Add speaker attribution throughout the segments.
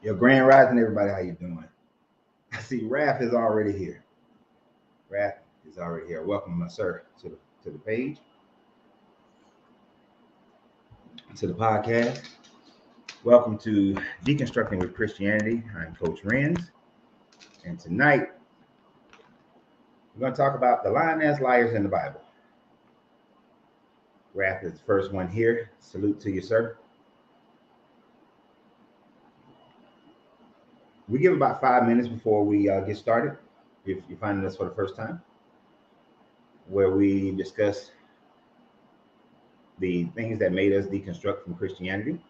Speaker 1: Your grand rising, everybody. How you doing? I see Raph is already here. Raph is already here. Welcome, my sir, to the page, to the podcast. Welcome to Deconstructing with Christianity. I'm Coach Renz, and tonight we're going to talk about the lying-ass liars in the Bible. Raph is the first one here. Salute to you, sir. We give about 5 minutes before we get started, if you're finding us for the first time, where we discuss the things that made us deconstruct from Christianity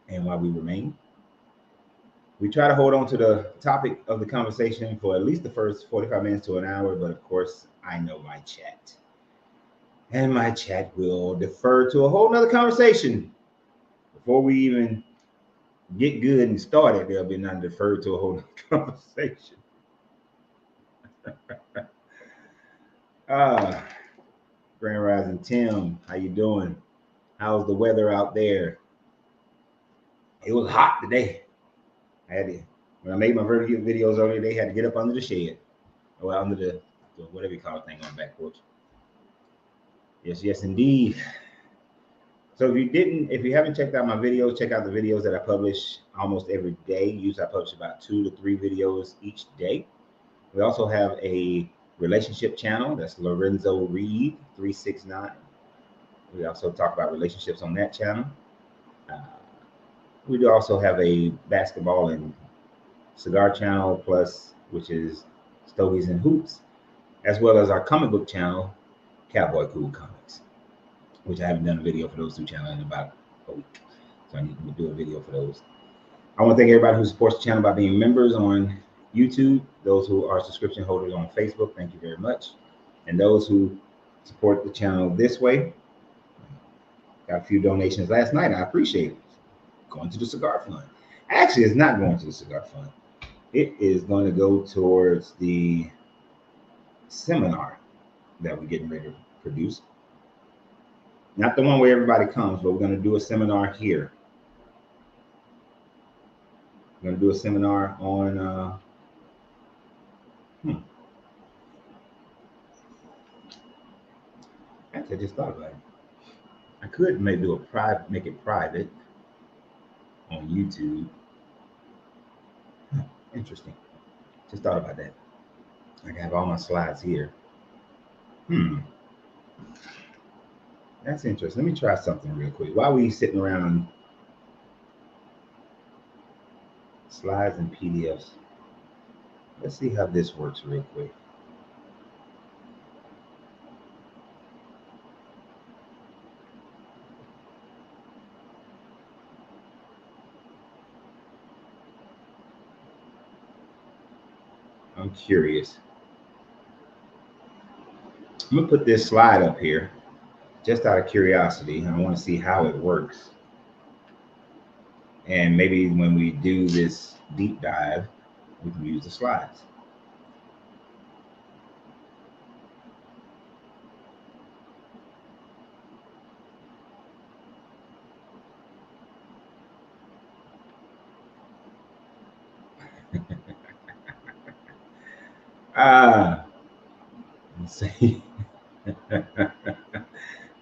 Speaker 1: and why we remain. We try to hold on to the topic of the conversation for at least the first 45 minutes to an hour, but of course, I know my chat. And my chat will defer to a whole nother conversation. Before we even get good and started, they'll be not deferred to a whole nother conversation. Grand Rising Tim, how you doing? How's the weather out there? It was hot today. When I made my videos earlier, they had to get up under the shed, or under the whatever you call it thing on the back porch. Yes, indeed. So if you haven't checked out my videos, check out the videos that I publish almost every day. Usually I publish about 2 to 3 videos each day. We also have a relationship channel. That's Lorenzo Reed 369. We also talk about relationships on that channel. We do also have a basketball and cigar channel plus, which is Stogies and Hoops, as well as our comic book channel, Cowboy Cool Comics, which I haven't done a video for those 2 channels in about a week. So I need to do a video for those. I want to thank everybody who supports the channel by being members on YouTube, those who are subscription holders on Facebook, thank you very much. And those who support the channel this way, got a few donations last night. I appreciate it. Going to the cigar fund. Actually, it's not going to the cigar fund. It is going to go towards the seminar that we're getting ready to produce. Not the one where everybody comes, but we're going to do a seminar here. We're going to do a seminar on Actually, I just thought about it. I could maybe do make it private on YouTube. Interesting. Just thought about that. I can have all my slides here. That's interesting. Let me try something real quick. While we sitting around slides and PDFs, let's see how this works real quick. I'm curious. I'm gonna put this slide up here just out of curiosity. I want to see how it works. And maybe when we do this deep dive, we can use the slides. Let's see.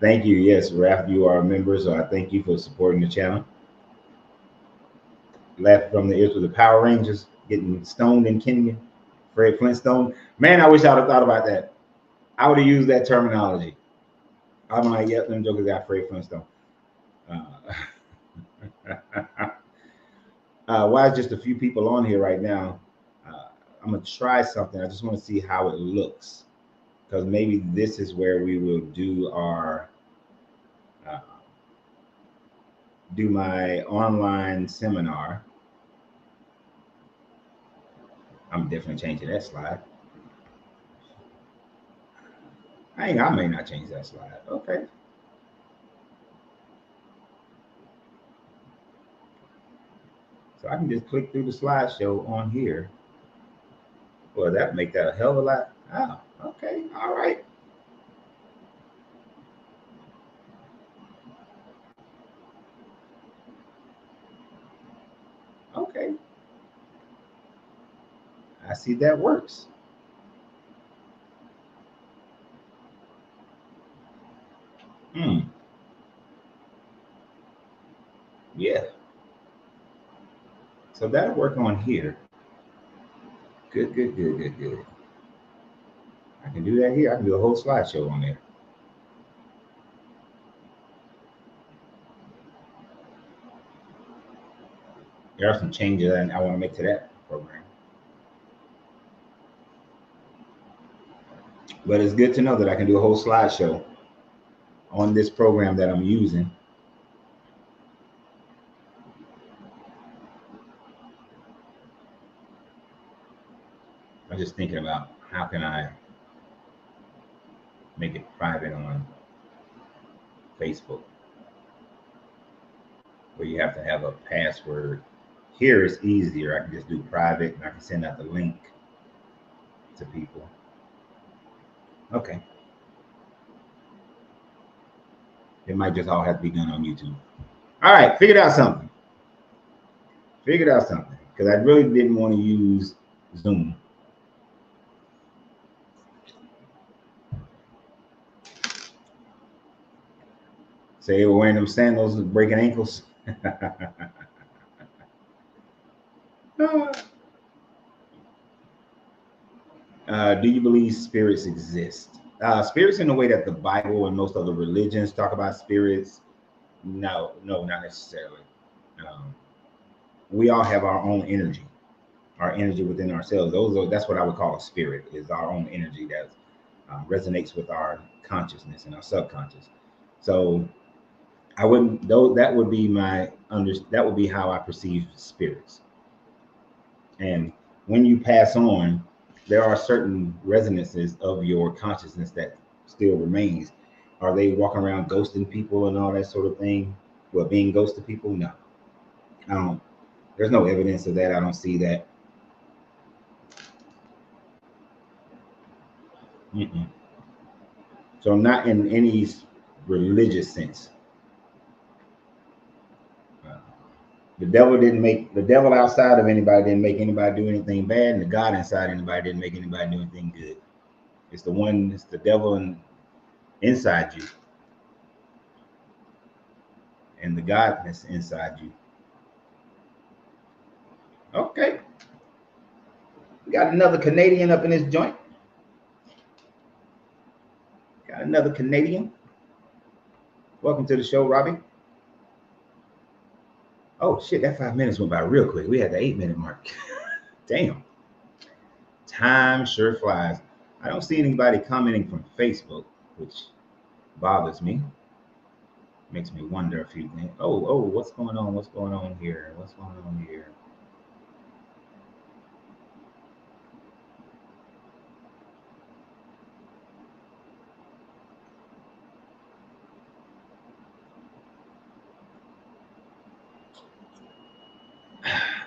Speaker 1: Thank you. Yes, Raph, you are a member, so I thank you for supporting the channel. Left from the ears with the Power Rangers getting stoned in Kenya. Fred Flintstone. Man, I wish I'd have thought about that. I would have used that terminology. I'm like, yep, them jokers got Fred Flintstone. Why is just a few people on here right now? I'm gonna try something. I just want to see how it looks, because maybe this is where we will do our do my online seminar. I'm definitely changing that slide. I may not change that slide. Okay. So I can just click through the slideshow on here. Well, that make that a hell of a lot. Oh, okay. All right. Okay. Okay. I see that works. Yeah. So that'll work on here. Good, good, good, good, good. I can do that here. I can do a whole slideshow on there. There are some changes that I want to make to that program. But it's good to know that I can do a whole slideshow on this program that I'm using. I'm just thinking about how can I make it private on Facebook, where you have to have a password. Here it's easier. I can just do private and I can send out the link to people. Okay. It might just all have to be done on YouTube. All right, figured out something. Because I really didn't want to use Zoom. Say they were wearing them sandals and breaking ankles. Do you believe spirits exist? Spirits in the way that the Bible and most other religions talk about spirits? No, not necessarily. We all have our own energy within ourselves. That's what I would call a spirit, is our own energy that resonates with our consciousness and our subconscious. So I wouldn't, though, that would be how I perceive spirits. And when you pass on, there are certain resonances of your consciousness that still remains. Are they walking around ghosting people and all that sort of thing? Well, being ghosted people? No. I don't. There's no evidence of that. I don't see that. Mm-mm. So not in any religious sense. The devil outside of anybody didn't make anybody do anything bad, and the God inside anybody didn't make anybody do anything good. It's the devil inside you, and the godness inside you. Okay. We got another Canadian up in this joint. Got another Canadian. Welcome to the show, Robbie. Oh shit, that 5 minutes went by real quick. We had the 8-minute mark. Damn. Time sure flies. I don't see anybody commenting from Facebook, which bothers me. Makes me wonder a few things. Oh, what's going on? What's going on here?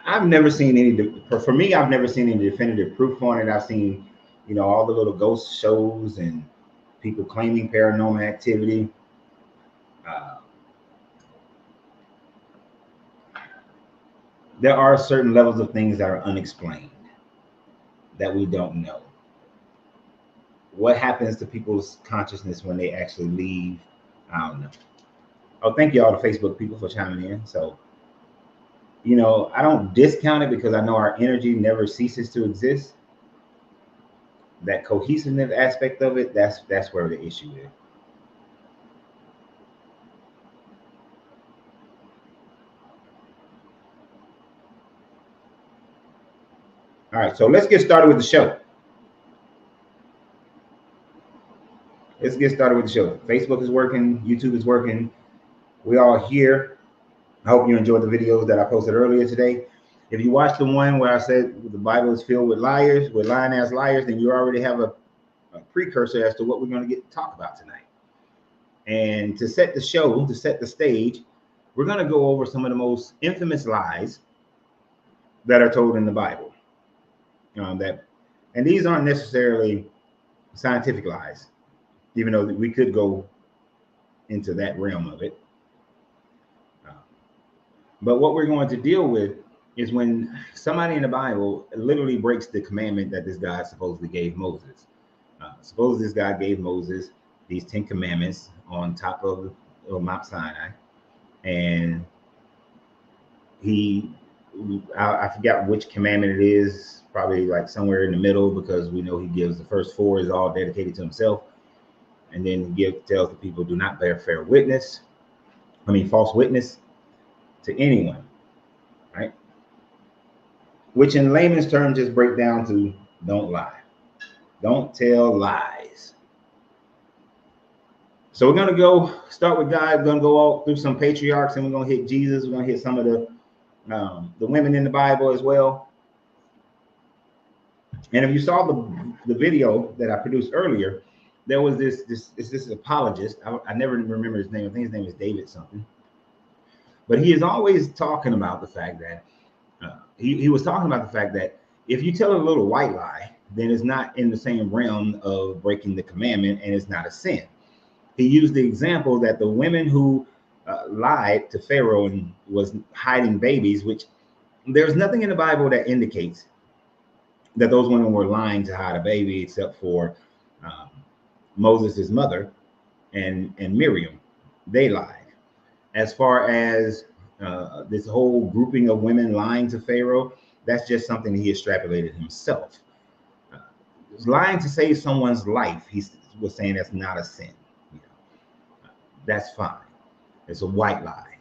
Speaker 1: I've never seen for me, I've never seen any definitive proof on it. I've seen, all the little ghost shows and people claiming paranormal activity. There are certain levels of things that are unexplained that we don't know. What happens to people's consciousness when they actually leave? I don't know. Oh, thank you all the Facebook people for chiming in. So, I don't discount it because I know our energy never ceases to exist. That cohesiveness aspect of it, that's where the issue is. All right, so let's get started with the show. Facebook is working, YouTube is working. We all here. I hope you enjoyed the videos that I posted earlier today. If you watched the one where I said the Bible is filled with liars, with lying ass liars, then you already have a precursor as to what we're going to talk about tonight. And to set the show, to set the stage, we're going to go over some of the most infamous lies that are told in the Bible. And these aren't necessarily scientific lies, even though we could go into that realm of it. But what we're going to deal with is when somebody in the Bible literally breaks the commandment that this God supposedly gave Moses. Suppose this God gave Moses these 10 commandments on top of Mount Sinai, and he, I forgot which commandment it is, probably like somewhere in the middle, because we know he gives the first 4 is all dedicated to himself, and then he tells the people, do not bear false witness to anyone, right? Which in layman's terms just break down to don't lie. Don't tell lies. So we're going to start with God. We're going to go all through some patriarchs, and we're going to hit Jesus. We're going to hit some of the women in the Bible as well. And if you saw the video that I produced earlier, there was this apologist. I never remember his name. I think his name is David something. But he is always talking about the fact that he was talking about the fact that if you tell a little white lie, then it's not in the same realm of breaking the commandment, and it's not a sin. He used the example that the women who lied to Pharaoh and was hiding babies, which there's nothing in the Bible that indicates that those women were lying to hide a baby, except for Moses' mother and Miriam. They lied. As far as this whole grouping of women lying to Pharaoh, that's just something he extrapolated himself. Lying to save someone's life, he was saying that's not a sin. That's fine. It's a white lie.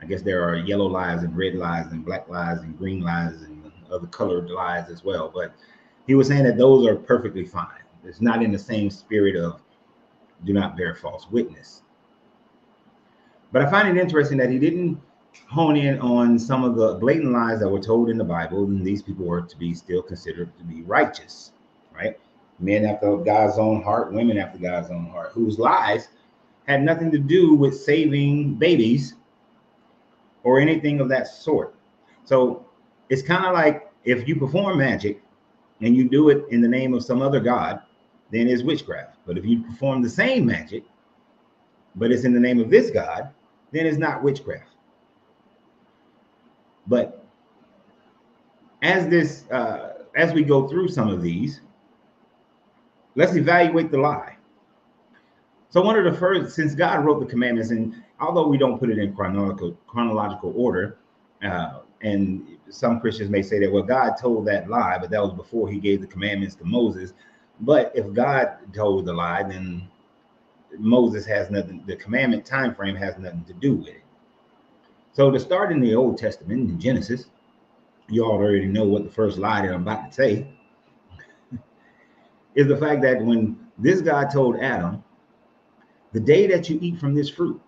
Speaker 1: I guess there are yellow lies and red lies and black lies and green lies and other colored lies as well. But he was saying that those are perfectly fine. It's not in the same spirit of do not bear false witness. But I find it interesting that he didn't hone in on some of the blatant lies that were told in the Bible, and these people were to be still considered to be righteous, right? Men after God's own heart, women after God's own heart, whose lies had nothing to do with saving babies or anything of that sort. So it's kind of like if you perform magic and you do it in the name of some other god, then it's witchcraft. But if you perform the same magic, but it's in the name of this god, then it's not witchcraft. But as we go through some of these, let's evaluate the lie. So one of the first, since God wrote the commandments, and although we don't put it in chronological order, and some Christians may say that, well, God told that lie, but that was before he gave the commandments to Moses. But if God told the lie, then Moses has nothing, the commandment time frame has nothing to do with it. So to start in the Old Testament, in Genesis, you all already know what the first lie that I'm about to say is the fact that when this God told Adam, the day that you eat from this fruit,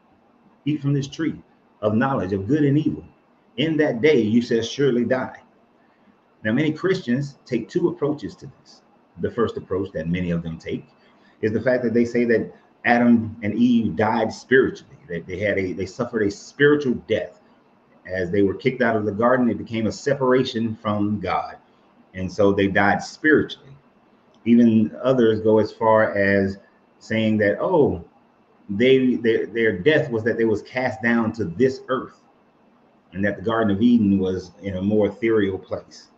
Speaker 1: eat from this tree of knowledge of good and evil, in that day you shall surely die. Now, many Christians take 2 approaches to this. The first approach that many of them take is the fact that they say that Adam and Eve died spiritually, that they suffered a spiritual death. As they were kicked out of the garden, it became a separation from God. And so they died spiritually. Even others go as far as saying that, oh, their death was that they was cast down to this earth, and that the Garden of Eden was in a more ethereal place.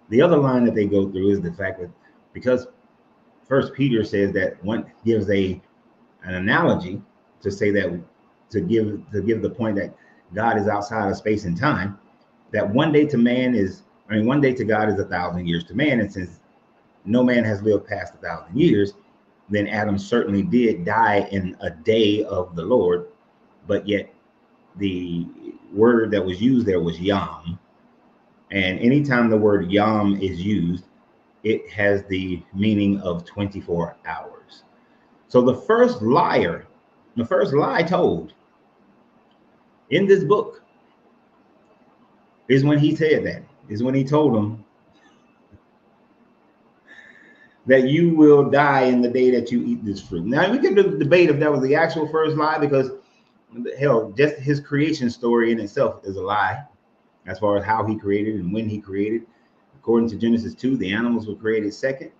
Speaker 1: The other line that they go through is the fact that because First Peter says that one gives an analogy to say that to give the point that God is outside of space and time, that one day to God is 1,000 years to man, and since no man has lived past 1,000 years, then Adam certainly did die in a day of the Lord, but yet the word that was used there was yom. And anytime the word yom is used, it has the meaning of 24 hours. So the first lie told in this book is when he told them that you will die in the day that you eat this fruit. Now we can debate if that was the actual first lie, because hell, just his creation story in itself is a lie as far as how he created and when he created. According to Genesis 2, the animals were created second.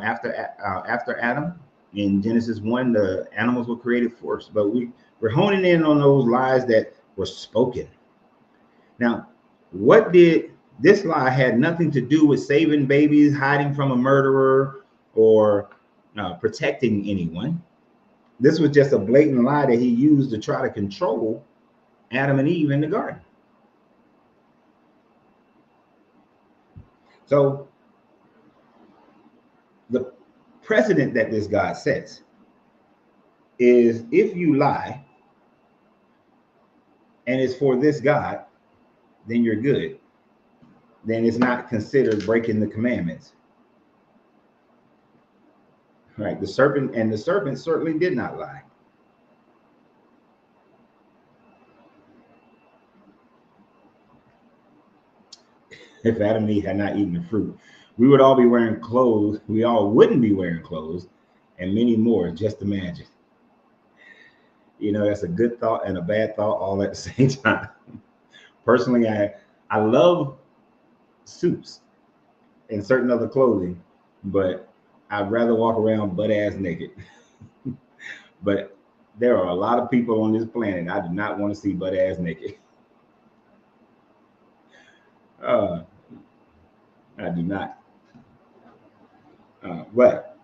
Speaker 1: After Adam. In Genesis 1, the animals were created first. But we're honing in on those lies that were spoken. Now, what did this lie had nothing to do with saving babies, hiding from a murderer, or protecting anyone. This was just a blatant lie that he used to try to control Adam and Eve in the garden. So the precedent that this God sets is if you lie and it's for this God, then you're good. Then it's not considered breaking the commandments. Right? The serpent certainly did not lie. If Adam and Eve had not eaten the fruit, we would all be wearing clothes. We all wouldn't be wearing clothes, and many more. Just imagine. You know, that's a good thought and a bad thought all at the same time. Personally, I love suits and certain other clothing, but I'd rather walk around butt ass naked. But there are a lot of people on this planet I do not want to see butt ass naked. I do not. But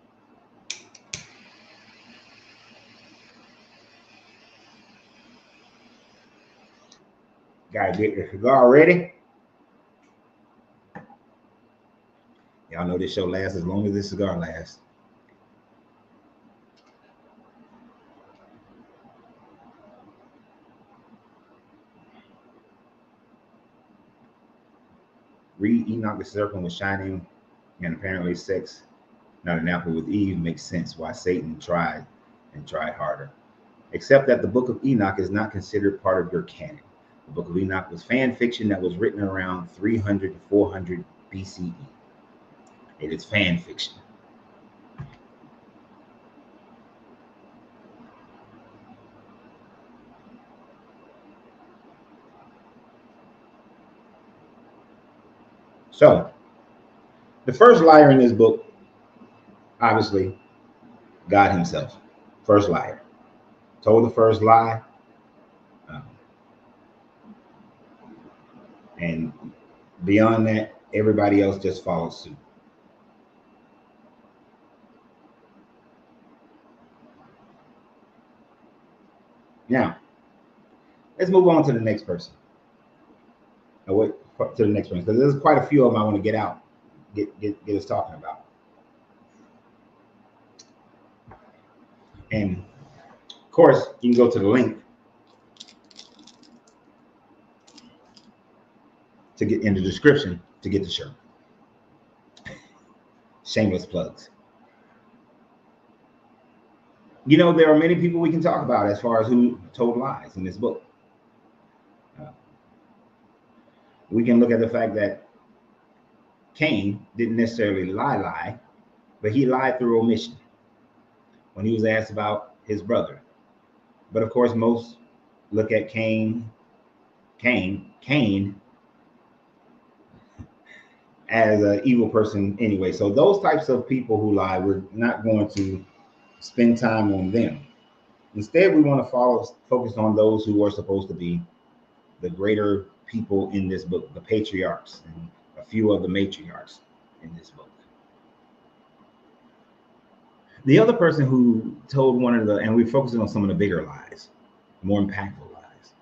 Speaker 1: gotta get the cigar ready. Y'all know this show lasts as long as this cigar lasts. Read Enoch the serpent was shining, and apparently sex, not an apple with Eve, makes sense why Satan tried and tried harder. Except that the book of Enoch is not considered part of your canon. The book of Enoch was fan fiction that was written around 300 to 400 BCE. It is fan fiction. So, the first liar in this book, obviously, God himself. First liar. Told the first lie. And beyond that, everybody else just follows suit. Now, let's move on to the next person. To the next one, because there's quite a few of them I want to get us talking about. And of course, you can go to the link to get in the description to get the shirt. Shameless plugs. You know, there are many people we can talk about as far as who told lies in this book. We can look at the fact that Cain didn't necessarily lie, but he lied through omission when he was asked about his brother. But of course, most look at Cain as an evil person anyway. So those types of people who lie, we're not going to spend time on them. Instead, we want to focus on those who are supposed to be the greater people in this book, the patriarchs and a few of the matriarchs in this book. The other person who told one of the, and we're focusing on some of the bigger lies, more impactful lies.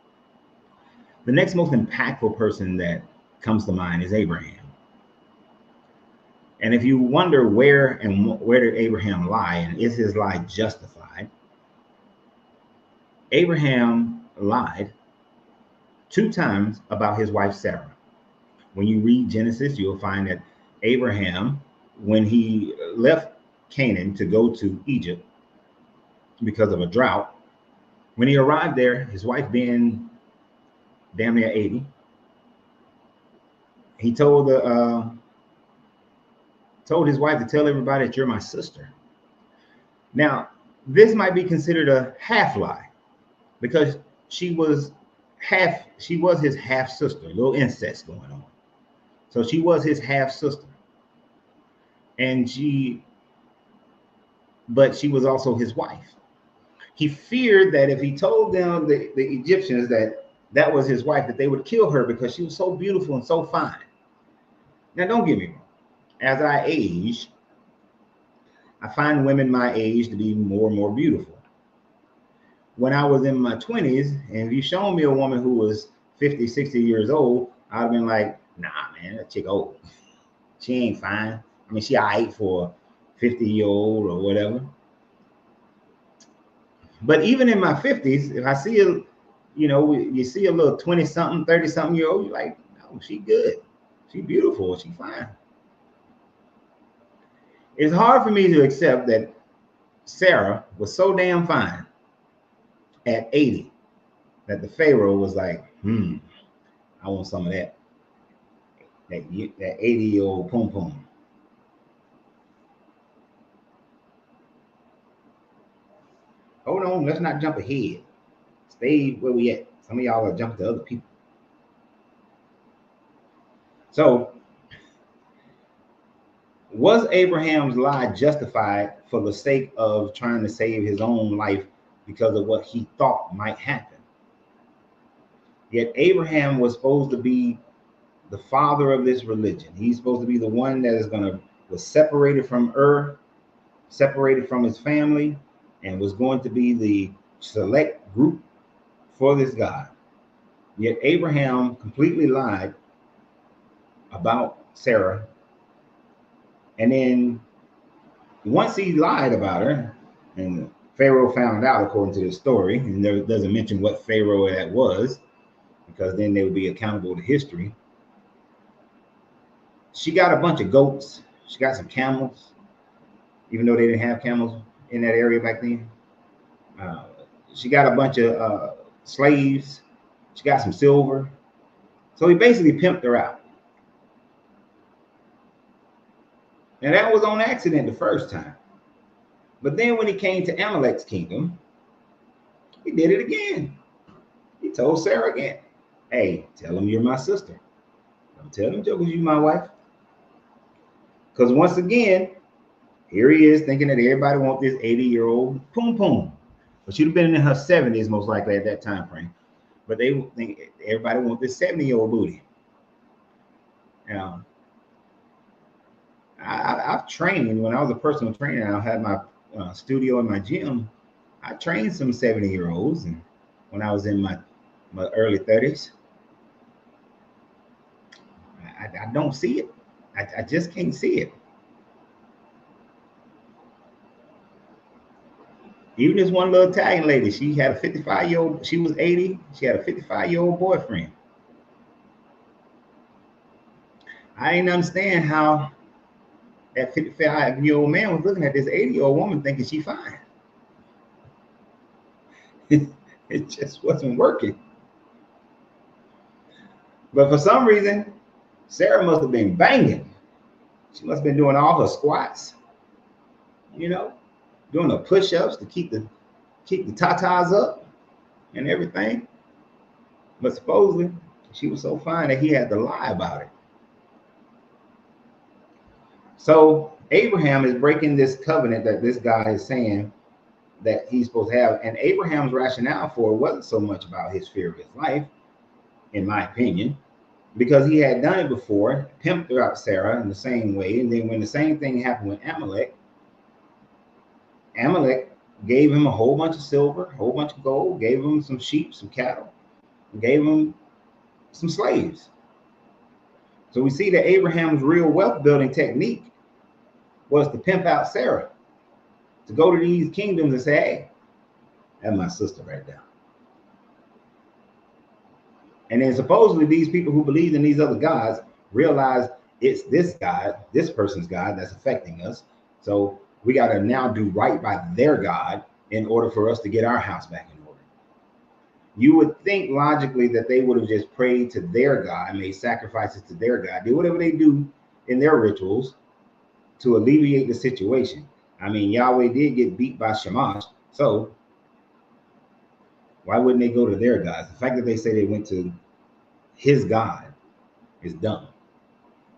Speaker 1: The next most impactful person that comes to mind is Abraham. And if you wonder where did Abraham lie, and is his lie justified? Abraham lied 2 times about his wife Sarah. When you read Genesis, you'll find that Abraham, when he left Canaan to go to Egypt because of a drought, when he arrived there, his wife being damn near 80, he told his wife to tell everybody that you're my sister. Now, this might be considered a half lie because she was his half sister, a little incest going on. So she was his half sister. But she was also his wife. He feared that if he told them, the Egyptians, that that was his wife, that they would kill her because she was so beautiful and so fine. Now, don't get me wrong. As I age, I find women my age to be more and more beautiful. When I was in my 20s, and if you shown me a woman who was 50, 60 years old, I'd have been like, nah, man, that chick old. She ain't fine. I mean, she all right for a 50-year-old or whatever. But even in my 50s, if I see a, you see a little 20-something, 30-something year old, you're like, no, she good. She beautiful. She fine. It's hard for me to accept that Sarah was so damn fine at 80 that the Pharaoh was like, I want some of that 80-year-old pum pum. Hold on, let's not jump ahead. Stay where we at. Some of y'all are jumping to other people. So, was Abraham's lie justified for the sake of trying to save his own life because of what he thought might happen? Yet Abraham was supposed to be the father of this religion. He's supposed to be the one that was separated from separated from his family, and was going to be the select group for this God. Yet Abraham completely lied about Sarah. And then once he lied about her, and Pharaoh found out, according to this story, and there doesn't mention what Pharaoh that was, because then they would be accountable to history. She got a bunch of goats. She got some camels, even though they didn't have camels in that area back then. She got a bunch of slaves. She got some silver. So he basically pimped her out. And that was on accident the first time. But then when he came to Amalek's kingdom, he did it again. He told Sarah again, hey, tell him you're my sister. Don't tell them jokers you my wife. Because once again, here he is thinking that everybody wants this 80-year-old pum pum. But she'd have been in her 70s most likely at that time frame. But they think everybody wants this 70-year-old booty. I've trained, when I was a personal trainer, I had my studio in my gym. I trained some 70-year-olds, and when I was in my early 30s. I don't see it. I just can't see it. Even this one little Italian lady, she had a 55-year-old, she was 80, she had a 55-year-old boyfriend. I didn't understand how that 55-year-old man was looking at this 80-year-old woman thinking she fine. It just wasn't working. But for some reason, Sarah must have been banging. She must have been doing all her squats, doing the push-ups to keep the tatas up and everything. But supposedly, she was so fine that he had to lie about it. So Abraham is breaking this covenant that this guy is saying that he's supposed to have. And Abraham's rationale for it wasn't so much about his fear of his life, in my opinion, because he had done it before, pimped out Sarah in the same way. And then when the same thing happened with Amalek gave him a whole bunch of silver, a whole bunch of gold, gave him some sheep, some cattle, gave him some slaves. So we see that Abraham's real wealth building technique was to pimp out Sarah, to go to these kingdoms and say, hey, that's my sister right there. And then supposedly these people who believed in these other gods realized it's this God, this person's God, that's affecting us. So we got to now do right by their God in order for us to get our house back in order. You would think logically that they would have just prayed to their God, made sacrifices to their God, did whatever they do in their rituals to alleviate the situation. I mean, Yahweh did get beat by Shamash, so why wouldn't they go to their gods? The fact that they say they went to his God is dumb,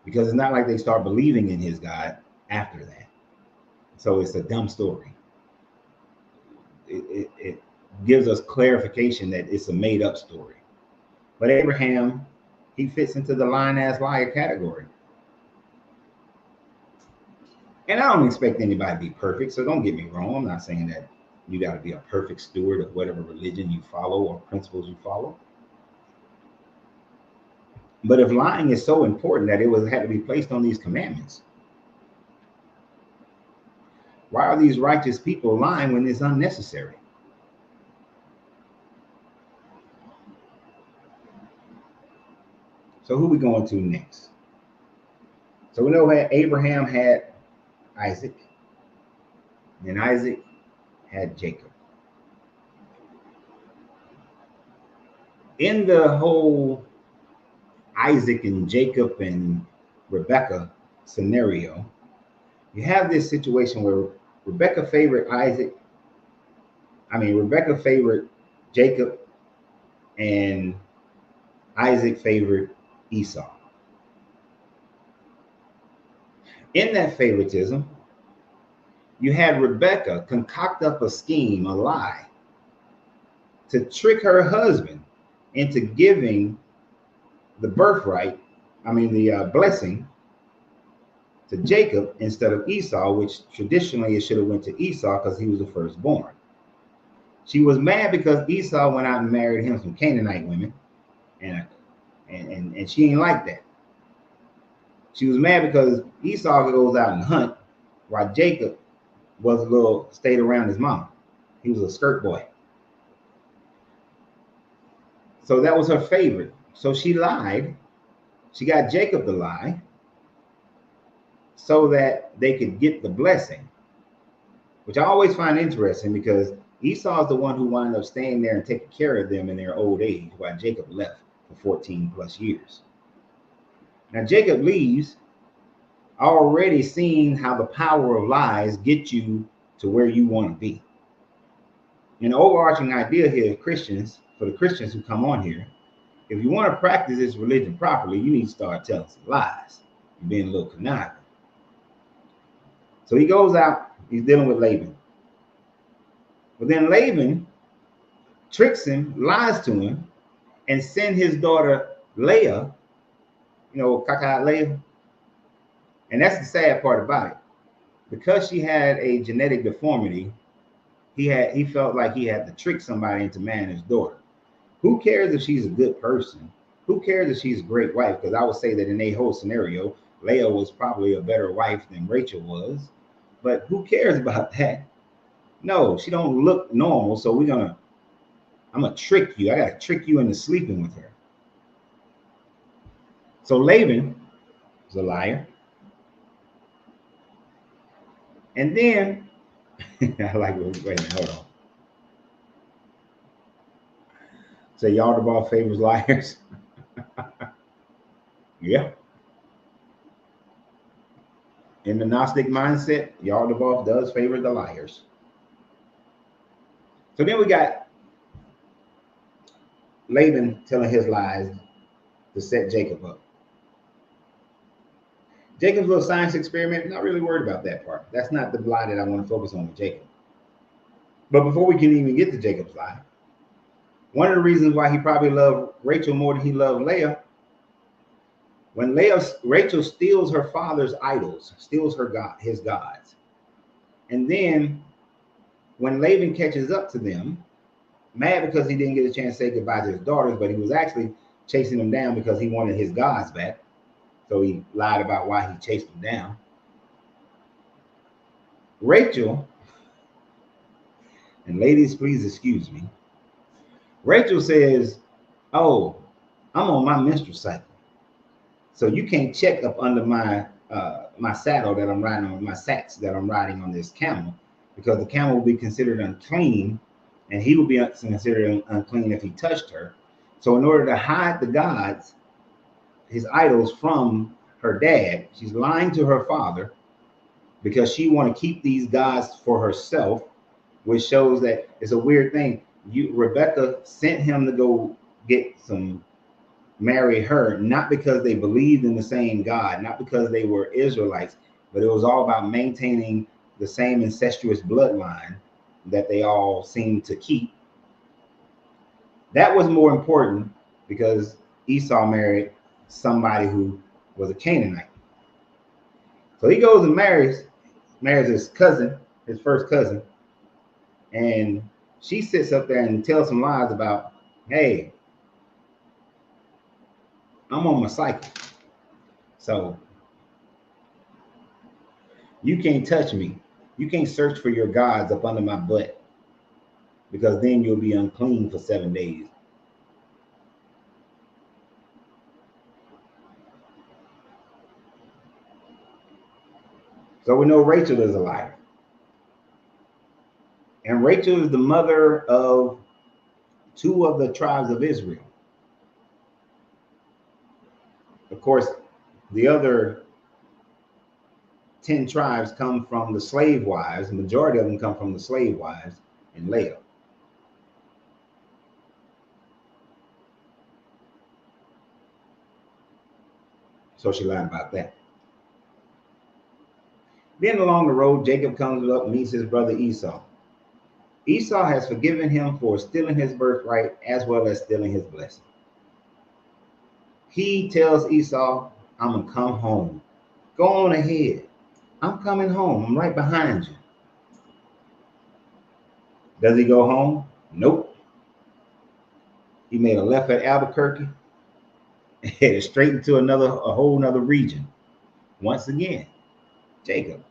Speaker 1: because it's not like they start believing in his God after that. So it's a dumb story. It gives us clarification that it's a made-up story. But Abraham, he fits into the lying ass liar category. And I don't expect anybody to be perfect, so don't get me wrong. I'm not saying that you got to be a perfect steward of whatever religion you follow or principles you follow. But if lying is so important that had to be placed on these commandments, why are these righteous people lying when it's unnecessary? So who we going to next? So we know that Abraham had Isaac, and Isaac had Jacob. In the whole Isaac and Jacob and Rebecca scenario, you have this situation where Rebecca favored Jacob, and Isaac favored Esau. In that favoritism, you had Rebecca concoct up a scheme, a lie, to trick her husband into giving the blessing to Jacob instead of Esau, which traditionally it should have went to Esau because he was the firstborn. She was mad because Esau went out and married him some Canaanite women, and she ain't like that. She was mad because Esau goes out and hunt, while Jacob stayed around his mama. He was a skirt boy. So that was her favorite. So she lied. She got Jacob to lie so that they could get the blessing, which I always find interesting because Esau is the one who wound up staying there and taking care of them in their old age, while Jacob left for 14 plus years. Now Jacob leaves, already seeing how the power of lies get you to where you want to be. And the overarching idea here, for the Christians who come on here, if you want to practice this religion properly, you need to start telling some lies and being a little conniving. So he goes out, he's dealing with Laban. But then Laban tricks him, lies to him, and sends his daughter Leah, Leah. And that's the sad part about it. Because she had a genetic deformity, he felt like he had to trick somebody into marrying his daughter. Who cares if she's a good person? Who cares if she's a great wife? Because I would say that in a whole scenario, Leah was probably a better wife than Rachel was. But who cares about that? No, she don't look normal, so I'm gonna trick you. I gotta trick you into sleeping with her. So Laban was a liar. And then I like wait a minute, hold on. So Yaldabaoth favors liars. Yeah. In the Gnostic mindset, Yaldabaoth does favor the liars. So then we got Laban telling his lies to set Jacob up. Jacob's little science experiment, not really worried about that part. That's not the lie that I want to focus on with Jacob. But before we can even get to Jacob's lie, one of the reasons why he probably loved Rachel more than he loved Leah, when Rachel steals her father's idols, steals his gods. And then when Laban catches up to them, mad because he didn't get a chance to say goodbye to his daughters, but he was actually chasing them down because he wanted his gods back. So he lied about why he chased them down. Rachel, and ladies, please excuse me, Rachel says, "Oh, I'm on my menstrual cycle, so you can't check up under my saddle that I'm riding on, my sacks that I'm riding on this camel, because the camel will be considered unclean, and he will be considered unclean if he touched her. So in order to hide the gods, his idols, from her dad, she's lying to her father because she want to keep these gods for herself, which shows that it's a weird thing. Rebecca sent him to go marry her, not because they believed in the same God, not because they were Israelites, but it was all about maintaining the same incestuous bloodline that they all seemed to keep. That was more important because Esau married somebody who was a Canaanite. So he goes and marries his cousin, his first cousin, and she sits up there and tells some lies about, hey, I'm on my cycle, so you can't touch me. You can't search for your gods up under my butt, because then you'll be unclean for 7 days. So we know Rachel is a liar. And Rachel is the mother of 2 of the tribes of Israel. Of course, the other 10 tribes come from the slave wives. The majority of them come from the slave wives in Leah. So she lied about that. Then along the road, Jacob comes up and meets his brother Esau. Esau has forgiven him for stealing his birthright as well as stealing his blessing. He tells Esau, I'm going to come home. Go on ahead. I'm coming home. I'm right behind you. Does he go home? Nope. He made a left at Albuquerque and headed straight into a whole nother region. Once again, Jacob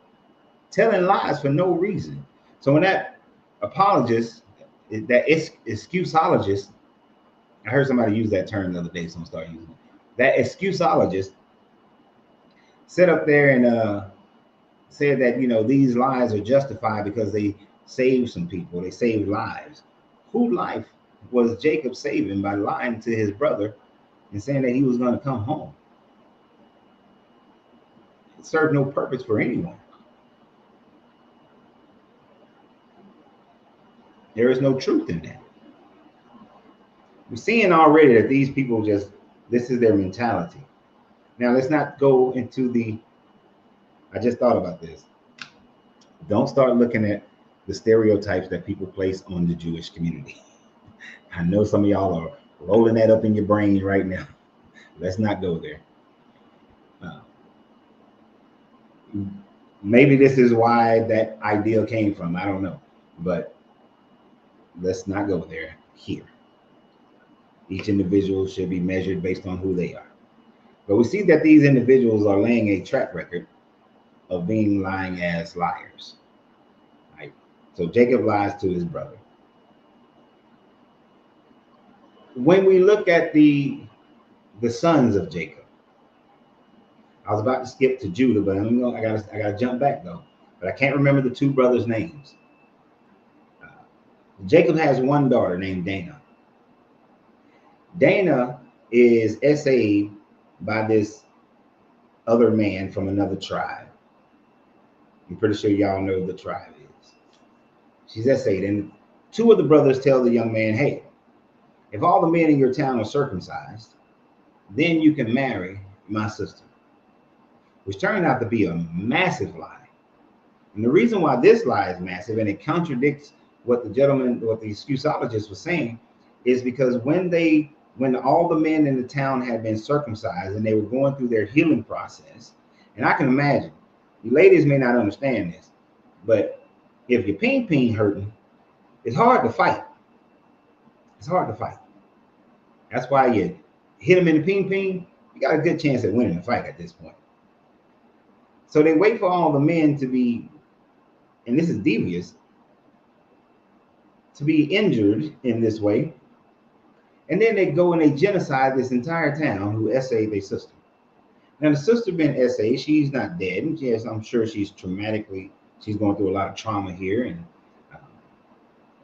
Speaker 1: telling lies for no reason. So when that apologist, that excusologist, I heard somebody use that term the other day, so I'm starting using it. That excusologist sat up there and said that, these lies are justified because they saved some people, they saved lives. Whose life was Jacob saving by lying to his brother and saying that he was going to come home? It served no purpose for anyone. There is no truth in that. We're seeing already that these people this is their mentality. Now, let's not go into I just thought about this. Don't start looking at the stereotypes that people place on the Jewish community. I know some of y'all are rolling that up in your brain right now. Let's not go there. Maybe this is why that idea came from. I don't know. But let's not go there here. Each individual should be measured based on who they are. But we see that these individuals are laying a track record of being lying as liars. Right? So Jacob lies to his brother. When we look at the sons of Jacob, I was about to skip to Judah, but I gotta jump back though. But I can't remember the 2 brothers' names. Jacob has one daughter named Dana. Dana is essayed by this other man from another tribe. I'm pretty sure y'all know who the tribe is. She's essayed, and 2 of the brothers tell the young man, hey, if all the men in your town are circumcised, then you can marry my sister, which turned out to be a massive lie. And the reason why this lie is massive, and it contradicts what the excusologist was saying, is because when all the men in the town had been circumcised and they were going through their healing process, and I can imagine, you ladies may not understand this, but if your peen hurting, it's hard to fight. It's hard to fight. That's why you hit them in the peen, you got a good chance at winning the fight at this point. So they wait for all the men to be, and this is devious, to be injured in this way. And then they go and they genocide this entire town who essayed their sister. Now the sister been essayed, she's not dead. And yes, I'm sure she's going through a lot of trauma here.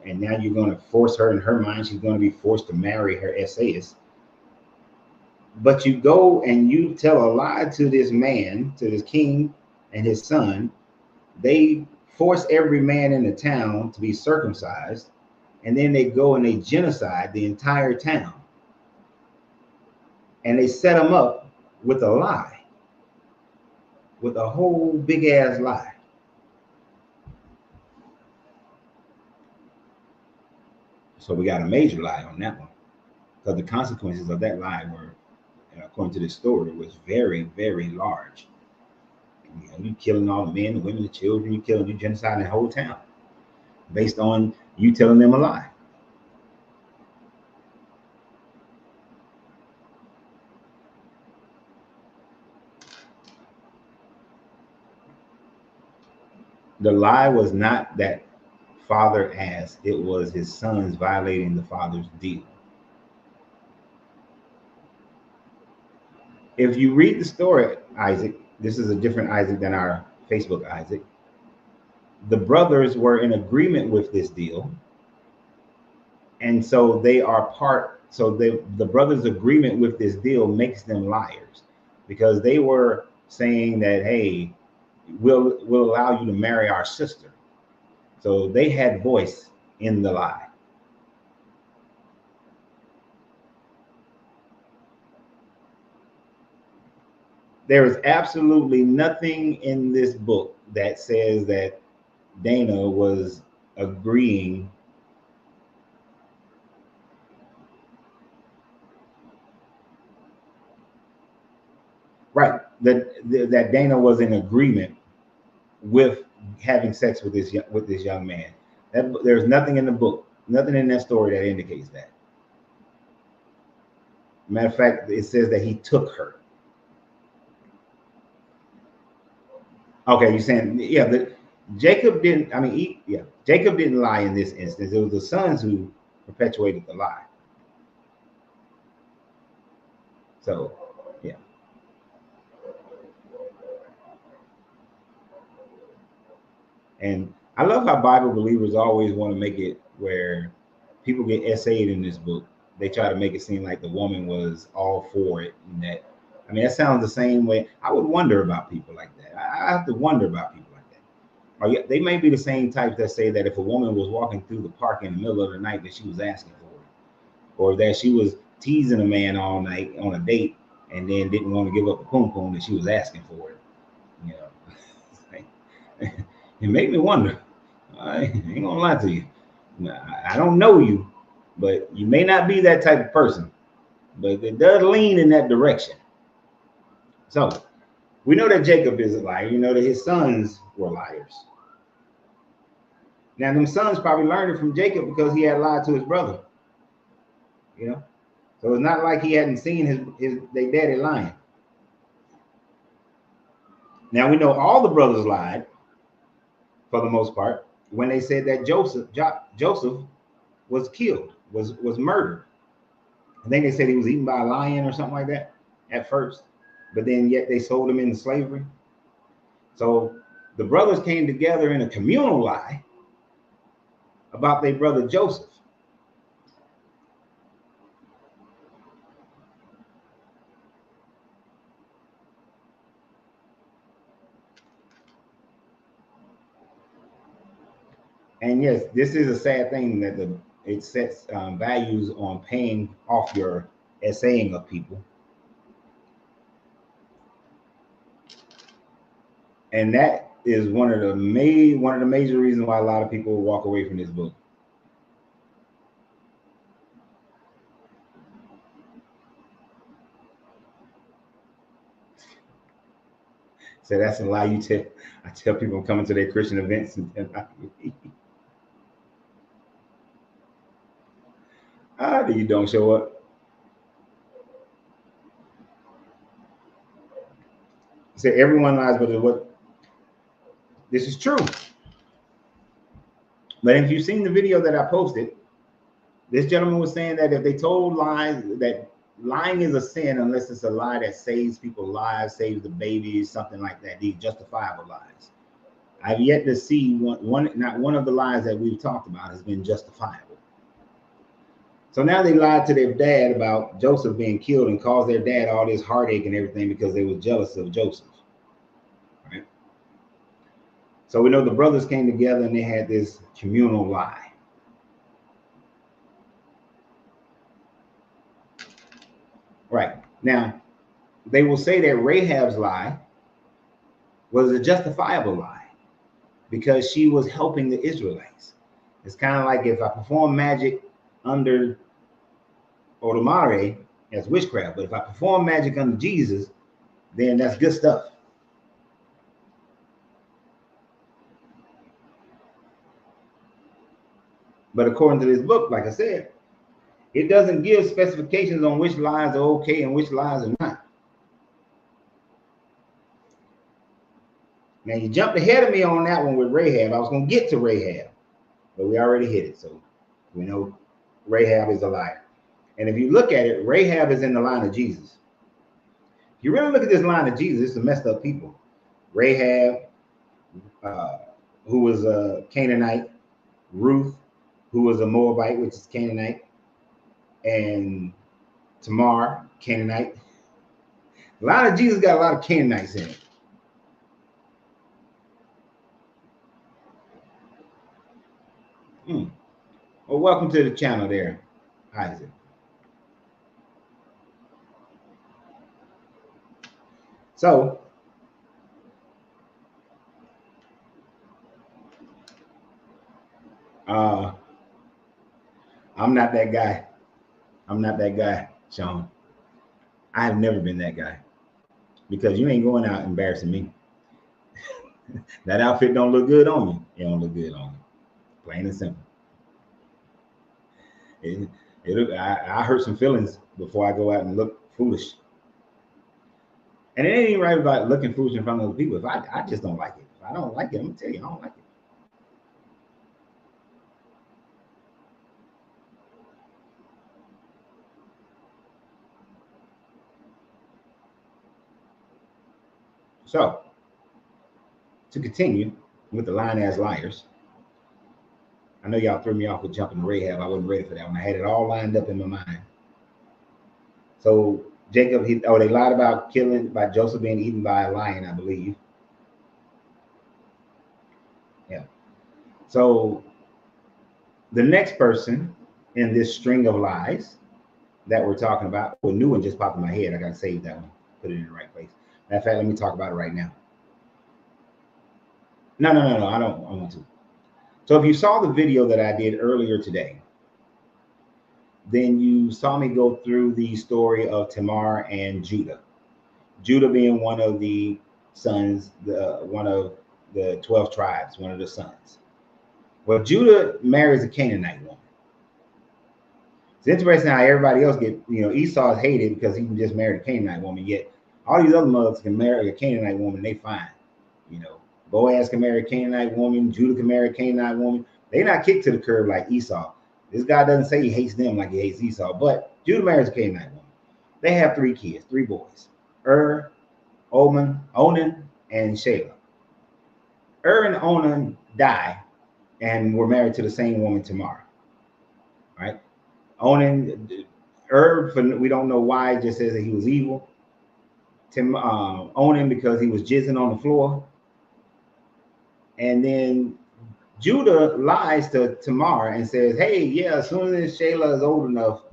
Speaker 1: And now you're going to force her, in her mind, she's going to be forced to marry her essayist. But you go and you tell a lie to this man, to this king and his son. They force every man in the town to be circumcised. And then they go and they genocide the entire town. And they set them up with a lie, with a whole big ass lie. So we got a major lie on that one. because the consequences of that lie were, according to this story, was very, very large. You killing all the men, the women, the children. You genociding the whole town based on you telling them a lie. The lie was not that father asked, it was his sons violating the father's deal. If you read the story, Isaac, this is a different Isaac than our Facebook Isaac. The brothers were in agreement with this deal. And so they are part, so the brothers' agreement with this deal makes them liars, because they were saying that, hey, we'll allow you to marry our sister. So they had voice in the lie. There is absolutely nothing in this book that says that Dana was agreeing. Right, that Dana was in agreement with having sex with this young man. There's nothing in the book, nothing in that story that indicates that. Matter of fact, it says that he took her. Okay, you're saying, yeah, Jacob didn't. I mean, Jacob didn't lie in this instance. It was the sons who perpetuated the lie. So, yeah. And I love how Bible believers always want to make it where people get essayed in this book. They try to make it seem like the woman was all for it, and that, I mean, that sounds the same way. I would wonder about people like that. I have to wonder about people like that. Or they may be the same types that say that if a woman was walking through the park in the middle of the night, that she was asking for it, or that she was teasing a man all night on a date and then didn't want to give up a poom poom, that she was asking for it. You know, it made me wonder. I ain't gonna lie to you. I don't know you, but you may not be that type of person, but it does lean in that direction. So we know that Jacob is a liar. You know that his sons were liars. Now, them sons probably learned it from Jacob because he had lied to his brother. You know, so it's not like he hadn't seen their daddy lying. Now we know all the brothers lied for the most part when they said that Joseph was killed, was murdered. I think they said he was eaten by a lion or something like that at first, but then yet they sold him into slavery. So the brothers came together in a communal lie about their brother Joseph. And yes, this is a sad thing that it sets values on paying off your essaying of people. And that is one of the major reasons why a lot of people walk away from this book. So that's a lie you tell. I tell people I'm coming to their Christian events and you don't show up. Say everyone lies, but what? This is true. But if you've seen the video that I posted, this gentleman was saying that if they told lies, that lying is a sin unless it's a lie that saves people's lives, saves the babies, something like that. These justifiable lies. I've yet to see not one of the lies that we've talked about has been justifiable. So now they lied to their dad about Joseph being killed and caused their dad all this heartache and everything because they were jealous of Joseph. Right? So we know the brothers came together and they had this communal lie. Right. Now, they will say that Rahab's lie was a justifiable lie because she was helping the Israelites. It's kind of like if I perform magic under ordinary as witchcraft. But if I perform magic under Jesus, then that's good stuff. But according to this book, like I said, it doesn't give specifications on which lies are okay and which lies are not. Now, you jumped ahead of me on that one with Rahab. I was going to get to Rahab, but we already hit it. So we know Rahab is a liar. And if you look at it, Rahab is in the line of Jesus. If you really look at this line of Jesus, it's a messed up people. Rahab, who was a Canaanite, Ruth, who was a Moabite, which is Canaanite, and Tamar, Canaanite. A lot of Jesus got a lot of Canaanites in it. Well, welcome to the channel there, Isaac. So, I'm not that guy. I'm not that guy, Sean. I have never been that guy, because you ain't going out embarrassing me. That outfit don't look good on you. It don't look good on you. Plain and simple. I hurt some feelings before I go out and look foolish. And it ain't even right about looking foolish in front of other people. If I just don't like it. If I don't like it, I'm gonna tell you I don't like it. So, to continue with the lying ass liars, I know y'all threw me off with jumping to Rahab. I wasn't ready for that one. I had it all lined up in my mind. So Jacob, they lied about Joseph being eaten by a lion, I believe. Yeah. So the next person in this string of lies that we're talking about, a new one just popped in my head. I got to save that one, put it in the right place. Matter of fact, let me talk about it right now. No, I don't want to. So if you saw the video that I did earlier today, then you saw me go through the story of Tamar and Judah. Judah being one of the sons, one of the 12 tribes, one of the sons. Well, Judah marries a Canaanite woman. It's interesting how everybody else Esau is hated because he can just marry a Canaanite woman, yet all these other mothers can marry a Canaanite woman, they fine. Boaz can marry a Canaanite woman, Judah can marry a Canaanite woman. They're not kicked to the curb like Esau. This guy doesn't say he hates them like he hates Esau, but Judah marries a Canaanite woman. They have 3 kids, 3 boys: Onan, and Shelah. And Onan die and were married to the same woman, Tamar. Right? Onan, we don't know why, it just says that he was evil. Onan because he was jizzing on the floor. And then Judah lies to Tamar and says, hey, yeah, as soon as Shelah is old enough,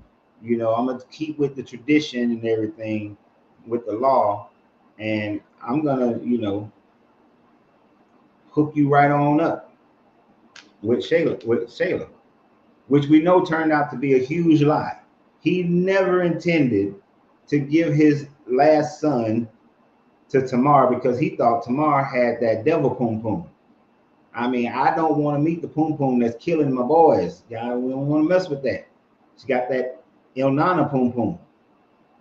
Speaker 1: I'm going to keep with the tradition and everything, with the law, and I'm going to, hook you right on up with Shelah, which we know turned out to be a huge lie. He never intended to give his last son to Tamar because he thought Tamar had that devil pum pum. I mean, I don't want to meet the pum pum that's killing my boys. God, we don't want to mess with that. She got that Elnana pum pum.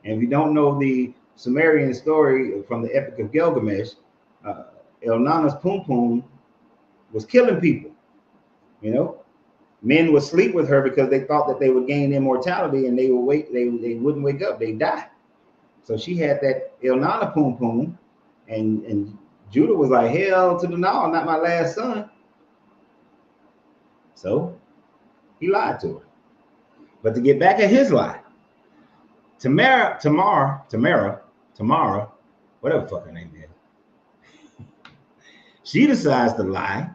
Speaker 1: And if you don't know the Sumerian story from the Epic of Gilgamesh, Elnana's pum pum was killing people. Men would sleep with her because they thought that they would gain immortality, and they wouldn't wake up, they die. So she had that Elnana pum pum, and Judah was like, hell to the no, not my last son. So he lied to her. But to get back at his lie, Tamara, whatever the fuck her name is, she decides to lie,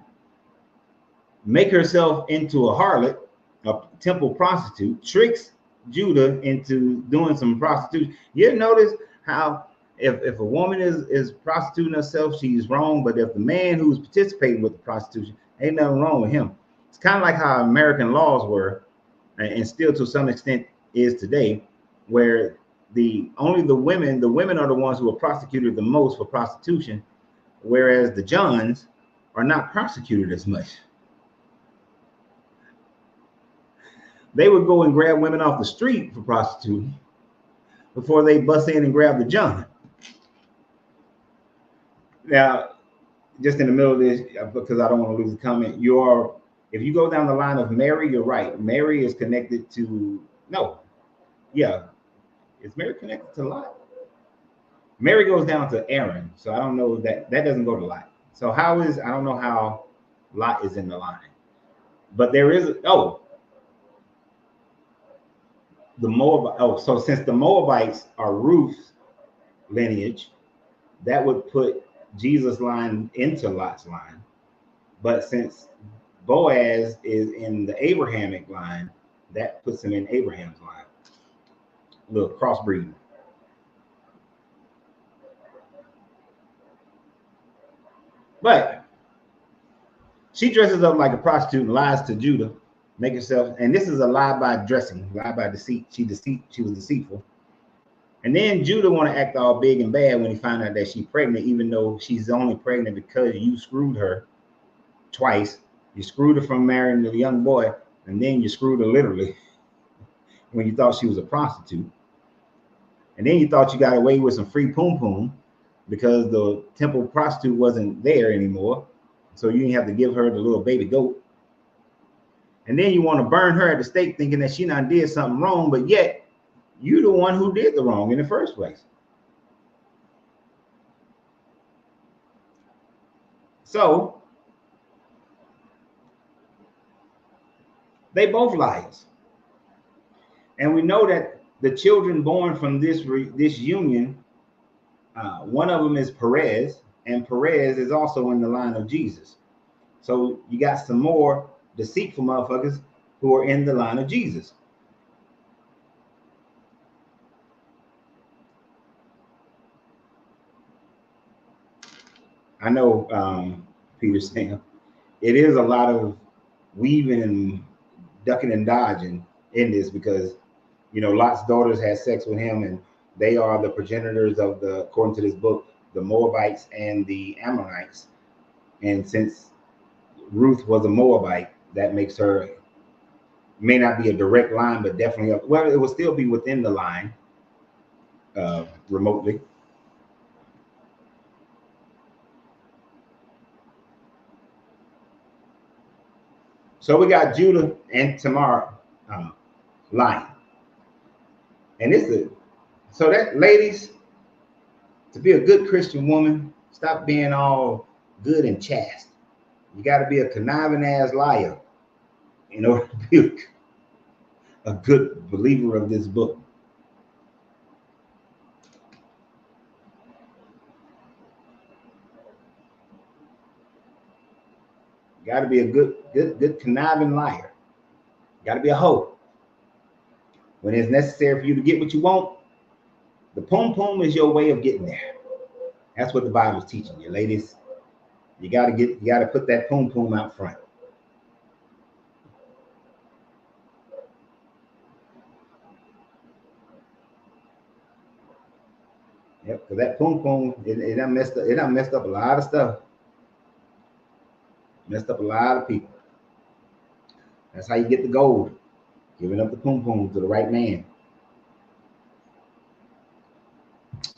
Speaker 1: make herself into a harlot, a temple prostitute, tricks Judah into doing some prostitution. You notice how if a woman is prostituting herself, she's wrong. But if the man who's participating with the prostitution, ain't nothing wrong with him. It's kind of like how American laws were, and still to some extent is today, where only the women are the ones who are prosecuted the most for prostitution, whereas the Johns are not prosecuted as much. They would go and grab women off the street for prostituting before they bust in and grab the John. Now, just in the middle of this, because I don't want to lose the comment, if you go down the line of Mary, you're right. Mary is connected to, no, yeah. Is Mary connected to Lot? Mary goes down to Aaron, so I don't know that doesn't go to Lot. So I don't know how Lot is in the line. But there is, so since the Moabites are Ruth's lineage, that would put Jesus' line into Lot's line. But since Boaz is in the Abrahamic line, that puts him in Abraham's line. A little crossbreeding. But she dresses up like a prostitute and lies to Judah, make herself, and this is a lie by dressing, lie by deceit. She was deceitful. And then Judah want to act all big and bad when he found out that she's pregnant, even though she's only pregnant because you screwed her twice. You screwed her from marrying the young boy, and then you screwed her literally when you thought she was a prostitute. And then you thought you got away with some free poom poom because the temple prostitute wasn't there anymore. So you didn't have to give her the little baby goat. And then you want to burn her at the stake thinking that she done did something wrong, but yet you're the one who did the wrong in the first place. So they both liars. And we know that the children born from this union, one of them is Perez, and Perez is also in the line of Jesus. So you got some more deceitful motherfuckers who are in the line of Jesus. I know Peter's saying it is a lot of weaving and ducking and dodging in this because, Lot's daughters had sex with him, and they are the progenitors of according to this book, the Moabites and the Ammonites. And since Ruth was a Moabite, that makes her, may not be a direct line, but definitely, it will still be within the line remotely. So we got Judah and Tamar lying. And so that, ladies, to be a good Christian woman, stop being all good and chaste. You got to be a conniving ass liar in order to be a good believer of this book. You got to be a good conniving liar. You got to be a hoe. When it's necessary for you to get what you want, the poom poom is your way of getting there. That's what the Bible's teaching you, ladies. You got to put that poom poom out front. Yep, because that poom poom, it done messed up a lot of stuff. Messed up a lot of people. That's how you get the gold. Giving up the poom poom to the right man.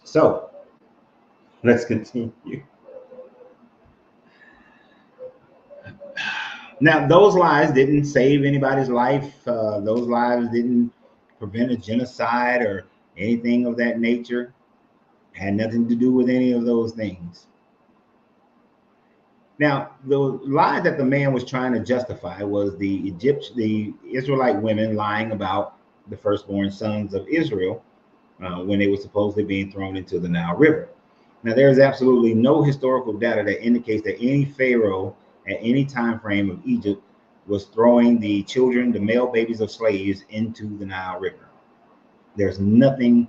Speaker 1: So let's continue. Now, those lies didn't save anybody's life. Those lies didn't prevent a genocide or anything of that nature. Had nothing to do with any of those things. Now, the lie that the man was trying to justify was the Israelite women lying about the firstborn sons of Israel when they were supposedly being thrown into the Nile River. Now, there is absolutely no historical data that indicates that any pharaoh at any time frame of Egypt was throwing the children, the male babies of slaves, into the Nile River. There's nothing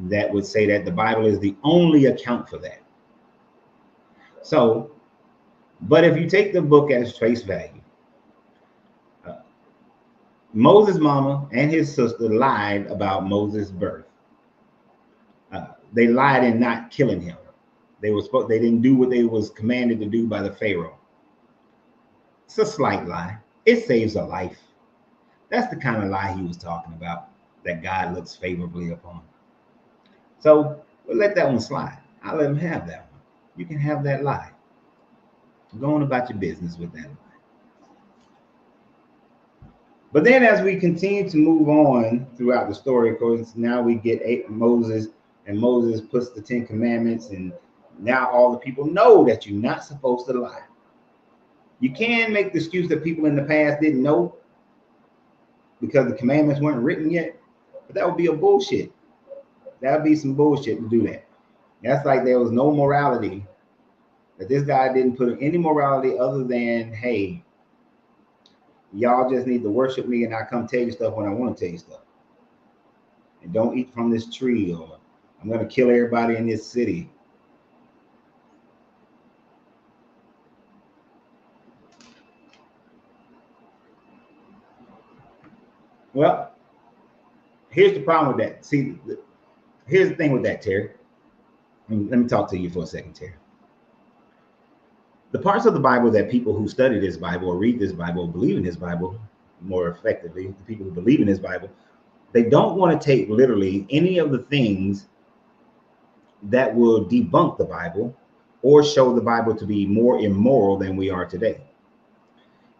Speaker 1: that would say that. The Bible is the only account for that. So, but if you take the book as face value, Moses' mama and his sister lied about Moses' birth. They lied in not killing him. They didn't do what they was commanded to do by the Pharaoh. It's a slight lie. It saves a life. That's the kind of lie he was talking about, that God looks favorably upon. So we'll let that one slide. I'll let him have that one. You can have that lie. Go on about your business with that lie. But then as we continue to move on throughout the story, of course, now we get Moses, and Moses puts the 10 Commandments, and now all the people know that you're not supposed to lie. You can make the excuse that people in the past didn't know because the commandments weren't written yet, but that would be a bullshit. That would be some bullshit to do that. That's like there was no morality, that this guy didn't put any morality other than, hey, y'all just need to worship me and I come tell you stuff when I want to tell you stuff. And don't eat from this tree, or I'm going to kill everybody in this city. Well, here's the problem with that. See, here's the thing with that, Terry. Let me talk to you for a second, Terry. The parts of the Bible that people who study this Bible or read this Bible or believe in this Bible more effectively, the people who believe in this Bible, they don't want to take literally any of the things that will debunk the Bible or show the Bible to be more immoral than we are today.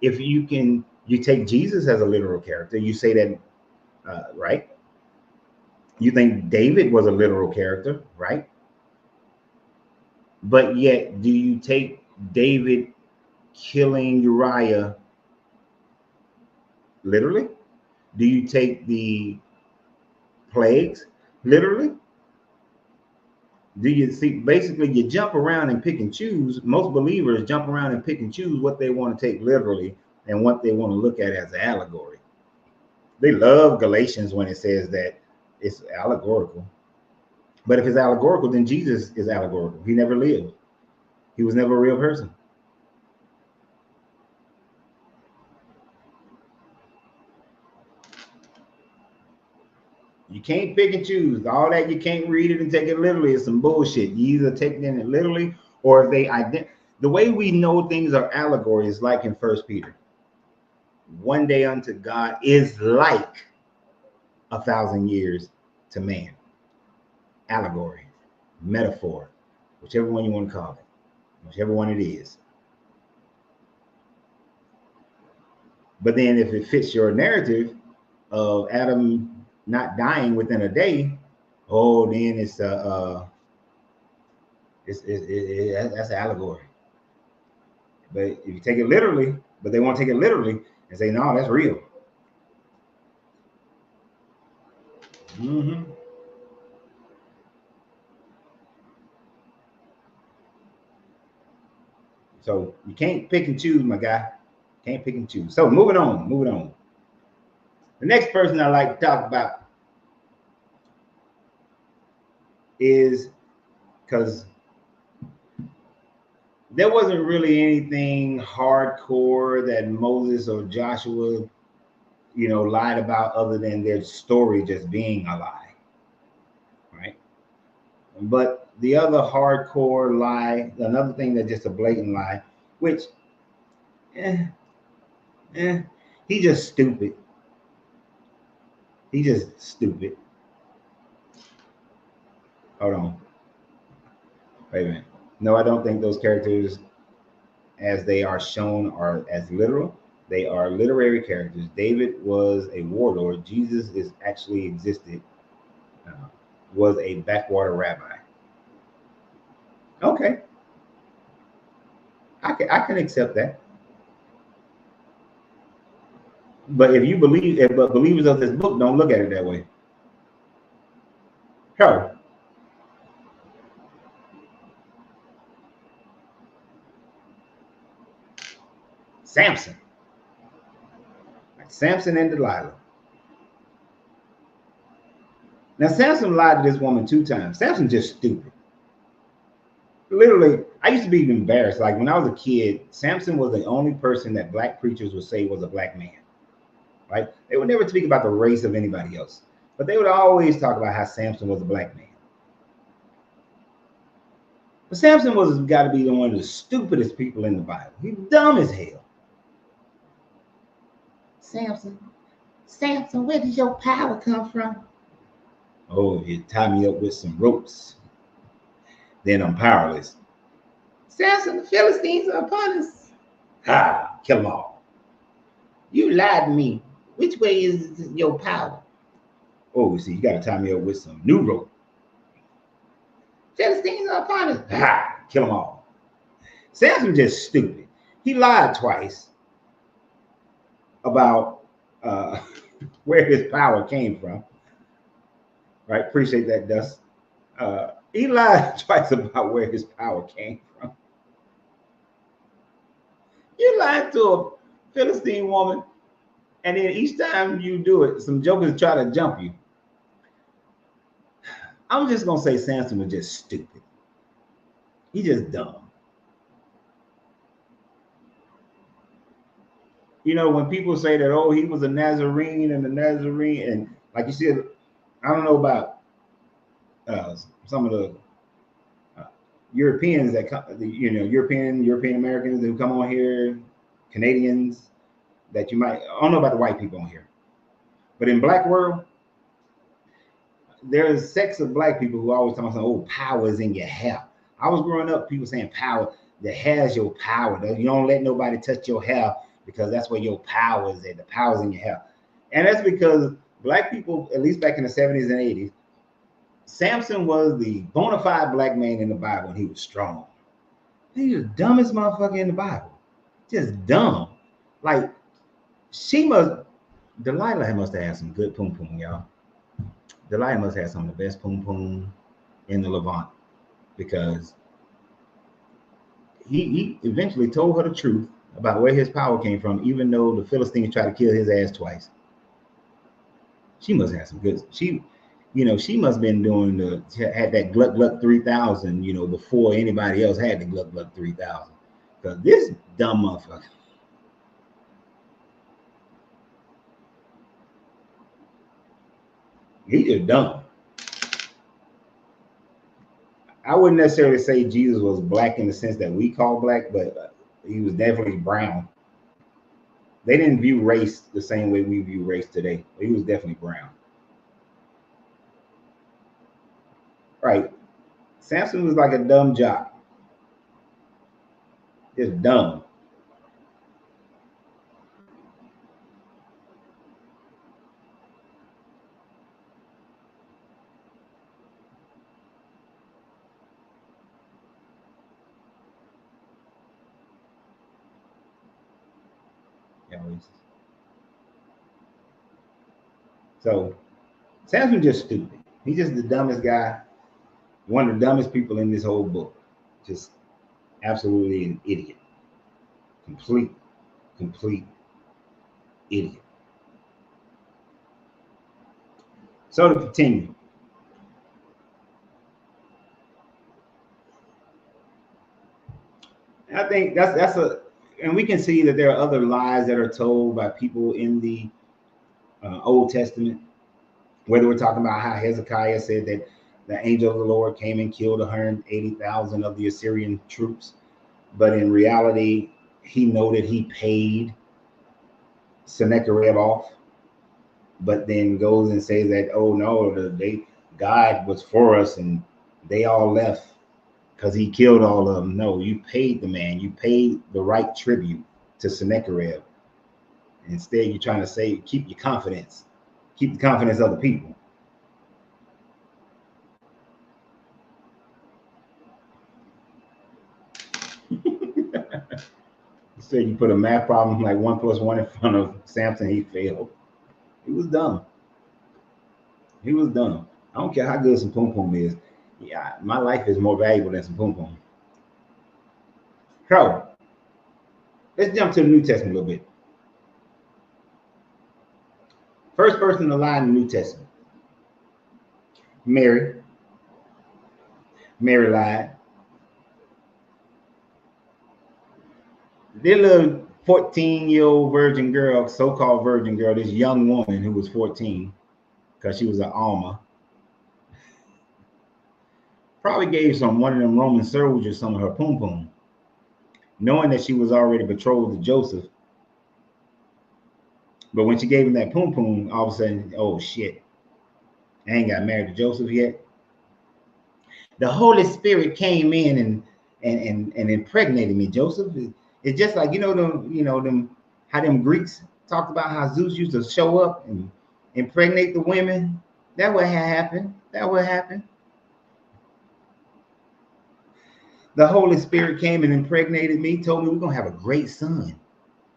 Speaker 1: If you take Jesus as a literal character, you say that, right? You think David was a literal character, right? But yet, do you take David killing Uriah literally? Do you take the plagues literally? Do you see, basically you jump around and pick and choose. Most believers jump around and pick and choose what they want to take literally and what they want to look at as an allegory. They love Galatians when it says that it's allegorical. But if it's allegorical, then Jesus is allegorical. He never lived. He was never a real person. You can't pick and choose. All that you can't read it and take it literally is some bullshit. You either take it literally, or if they the way we know things are allegories, like in 1 Peter. One day unto God is like 1,000 years to man. Allegory, metaphor, whichever one you want to call it, whichever one it is. But then if it fits your narrative of Adam not dying within a day, oh, then it's that's an allegory. But if you take it literally, but they won't take it literally and say, no, that's real. So you can't pick and choose, my guy. Can't pick and choose. So moving on. The next person I like to talk about is, because there wasn't really anything hardcore that Moses or Joshua, lied about other than their story just being a lie, right? But the other hardcore lie, another thing that's just a blatant lie, which, he's just stupid. He's just stupid. Hold on. Wait a minute. No, I don't think those characters, as they are shown, are as literal. They are literary characters. David was a warlord. Jesus is actually existed, was a backwater rabbi. Okay. I can accept that. But if you believe, but believers of this book don't look at it that way. Hell, Samson. Like Samson and Delilah. Now, Samson lied to this woman 2 times. Samson just stupid. Literally, I used to be embarrassed. Like when I was a kid, Samson was the only person that black preachers would say was a black man. right? They would never speak about the race of anybody else, but they would always talk about how Samson was a black man. But Samson was got to be one of the stupidest people in the Bible. He's dumb as hell. Samson, where does your power come from? Oh, you tie me up with some ropes, then I'm powerless. Samson, the Philistines are upon us. Ha, kill them all. You lied to me. Which way is your power? Oh, see, you got to tie me up with some new rope. Philistines are upon us. Ha, kill them all. Samson just stupid. He lied twice about where his power came from. Right? Appreciate that, Dust. He lied twice about where his power came from. You lied to a Philistine woman, and then each time you do it, some jokers try to jump you. I'm just gonna say Samson was just stupid. He just dumb. You know, when people say that, oh, he was a Nazarene and like you said, I don't know about some of the Europeans that come, European Americans who come on here, Canadians that you might, I don't know about the white people on here, but in black world, there's sects of black people who always talk about, oh, power is in your hair. I was growing up, people saying power, the hair is your power. You don't let nobody touch your hair because that's where your power is at. The power's in your hair. And that's because black people, at least back in the 70s and 80s, Samson was the bona fide black man in the Bible, and he was strong. He was the dumbest motherfucker in the Bible. Just dumb. Like, Delilah must have had some good poom poom, y'all. Delilah must have some of the best poom poom in the Levant, because he eventually told her the truth about where his power came from, even though the Philistines tried to kill his ass twice. She must have some good. She must have been had that Gluck Gluck 3000, before anybody else had the Gluck Gluck 3000. Because this dumb motherfucker. He just dumb. I wouldn't necessarily say Jesus was black in the sense that we call black, but he was definitely brown. They didn't view race the same way we view race today. He was definitely brown. Right. Samson was like a dumb jock. Just dumb. So Samson's just stupid. He's just the dumbest guy, one of the dumbest people in this whole book. Just absolutely an idiot. Complete idiot. So to continue. I think and we can see that there are other lies that are told by people in the Old Testament, whether we're talking about how Hezekiah said that the angel of the Lord came and killed 180,000 of the Assyrian troops, but in reality, he noted he paid Sennacherib off, but then goes and says that, oh no, God was for us and they all left because he killed all of them. No, you paid the man, you paid the right tribute to Sennacherib. Instead, you're trying to say, keep your confidence, keep the confidence of the people. You said you put a math problem like 1 + 1 in front of Samson, he failed. He was dumb. He was dumb. I don't care how good some poom poom is. Yeah, my life is more valuable than some poom poom. So, let's jump to the New Testament a little bit. First person to lie in the New Testament, Mary. Mary lied. Then little 14-year-old virgin girl, so-called virgin girl, this young woman who was 14, because she was an Alma, probably gave one of them Roman soldiers some of her pum pum, knowing that she was already betrothed to Joseph. But when she gave him that pum pum, all of a sudden, oh shit, I ain't got married to Joseph yet. The Holy Spirit came in and impregnated me, Joseph. It's just like them how them Greeks talked about how Zeus used to show up and impregnate the women. That what happened. That what happened. The Holy Spirit came and impregnated me, told me we're gonna have a great son.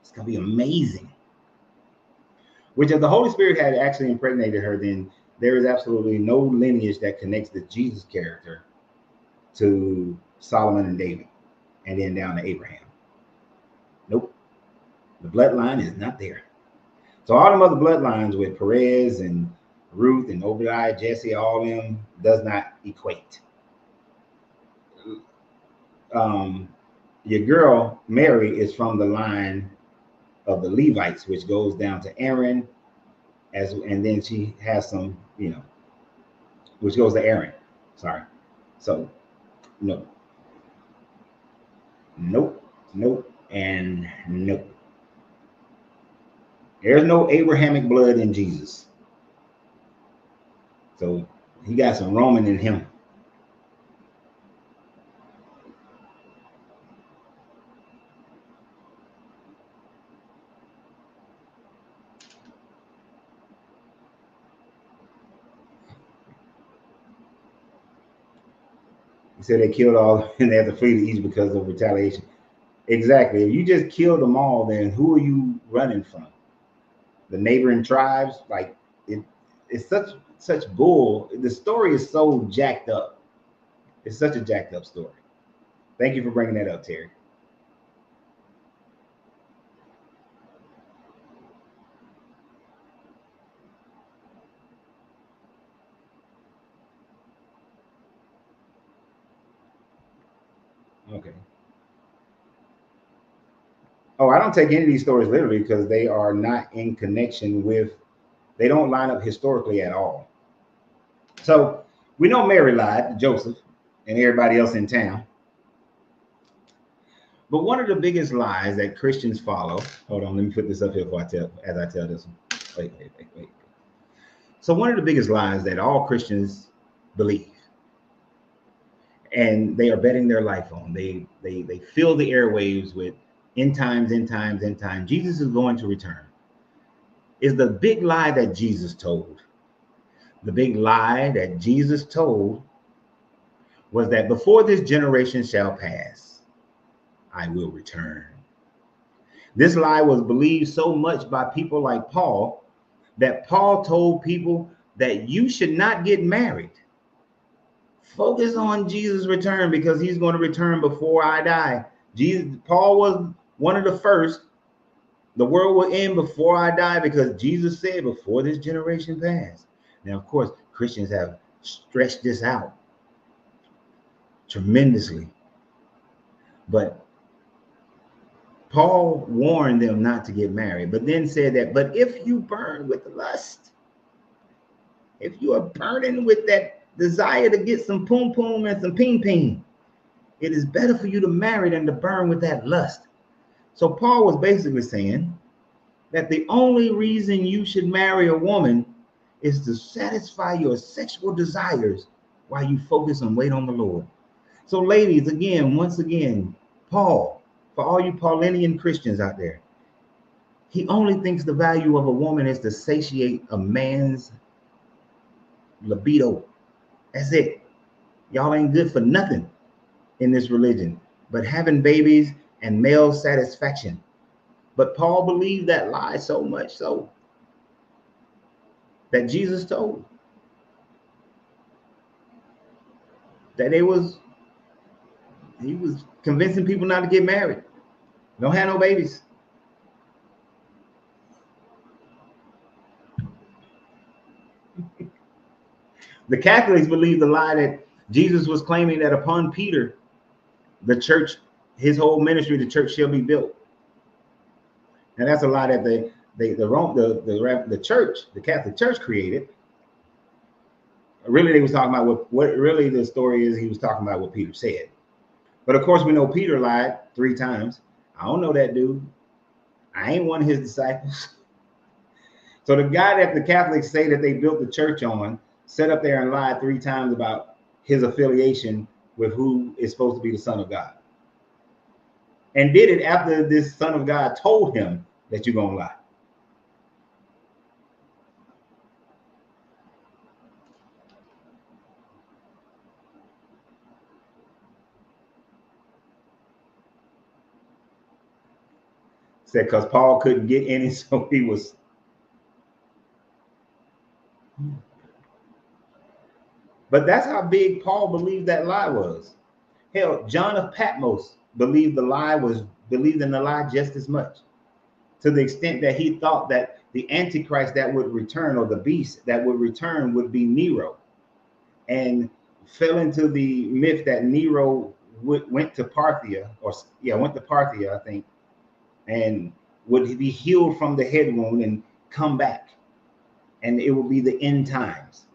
Speaker 1: It's gonna be amazing. Which if the Holy Spirit had actually impregnated her, then there is absolutely no lineage that connects the Jesus character to Solomon and David, and then down to Abraham. Nope. The bloodline is not there. So all them other bloodlines with Perez and Ruth and Obadiah, Jesse, all them does not equate. Your girl Mary is from the line of the Levites, which goes down to Aaron, and then she has some, which goes to Aaron. Sorry. So no. Nope, and nope. There's no Abrahamic blood in Jesus. So he got some Roman in him. He said they killed all and they had to flee to Egypt because of retaliation. Exactly. If you just killed them all, then who are you running from? The neighboring tribes? Like it's such bull. The story is so jacked up. It's such a jacked up story. Thank you for bringing that up, Terry. Okay. Oh, I don't take any of these stories literally because they are not in connection with, they don't line up historically at all. So we know Mary lied to Joseph and everybody else in town. But one of the biggest lies that Christians follow, hold on, let me put this up here before as I tell this one. Wait. So one of the biggest lies that all Christians believe, and they are betting their life on, they fill the airwaves with end times, Jesus is going to return, is the big lie that Jesus told. The big lie that Jesus told was that before this generation shall pass, I will return. This lie was believed so much by people like Paul that Paul told people that you should not get married. Focus on Jesus' return because he's going to return before I die. Paul was one of the first. The world will end before I die because Jesus said before this generation pass. Now, of course, Christians have stretched this out tremendously. But Paul warned them not to get married, but then said that, but if you burn with lust, if you are burning with that desire to get some poom poom and some ping ping, it is better for you to marry than to burn with that lust. So Paul was basically saying that the only reason you should marry a woman is to satisfy your sexual desires while you focus and wait on the Lord. So ladies, once again, Paul, for all you Paulinian Christians out there, he only thinks the value of a woman is to satiate a man's libido. That's it. Y'all ain't good for nothing in this religion but having babies and male satisfaction. But Paul believed that lie so much so that Jesus told that he was convincing people not to get married. Don't have no babies. The Catholics believe the lie that Jesus was claiming that upon Peter, the church, his whole ministry, the church shall be built. And that's a lie that the church, the Catholic Church created. Really, they was talking about what really the story is. He was talking about what Peter said. But of course, we know Peter lied 3 times. I don't know that dude. I ain't one of his disciples. So the guy that the Catholics say that they built the church on sat up there and lied 3 times about his affiliation with who is supposed to be the Son of God. And did it after this Son of God told him that you're going to lie. Said because Paul couldn't get any, so he was. But that's how big Paul believed that lie was. Hell, John of Patmos believed in the lie just as much, to the extent that he thought that the Antichrist that would return, or the beast that would return, would be Nero, and fell into the myth that Nero went to Parthia, I think, and would be healed from the head wound and come back, and it will be the end times.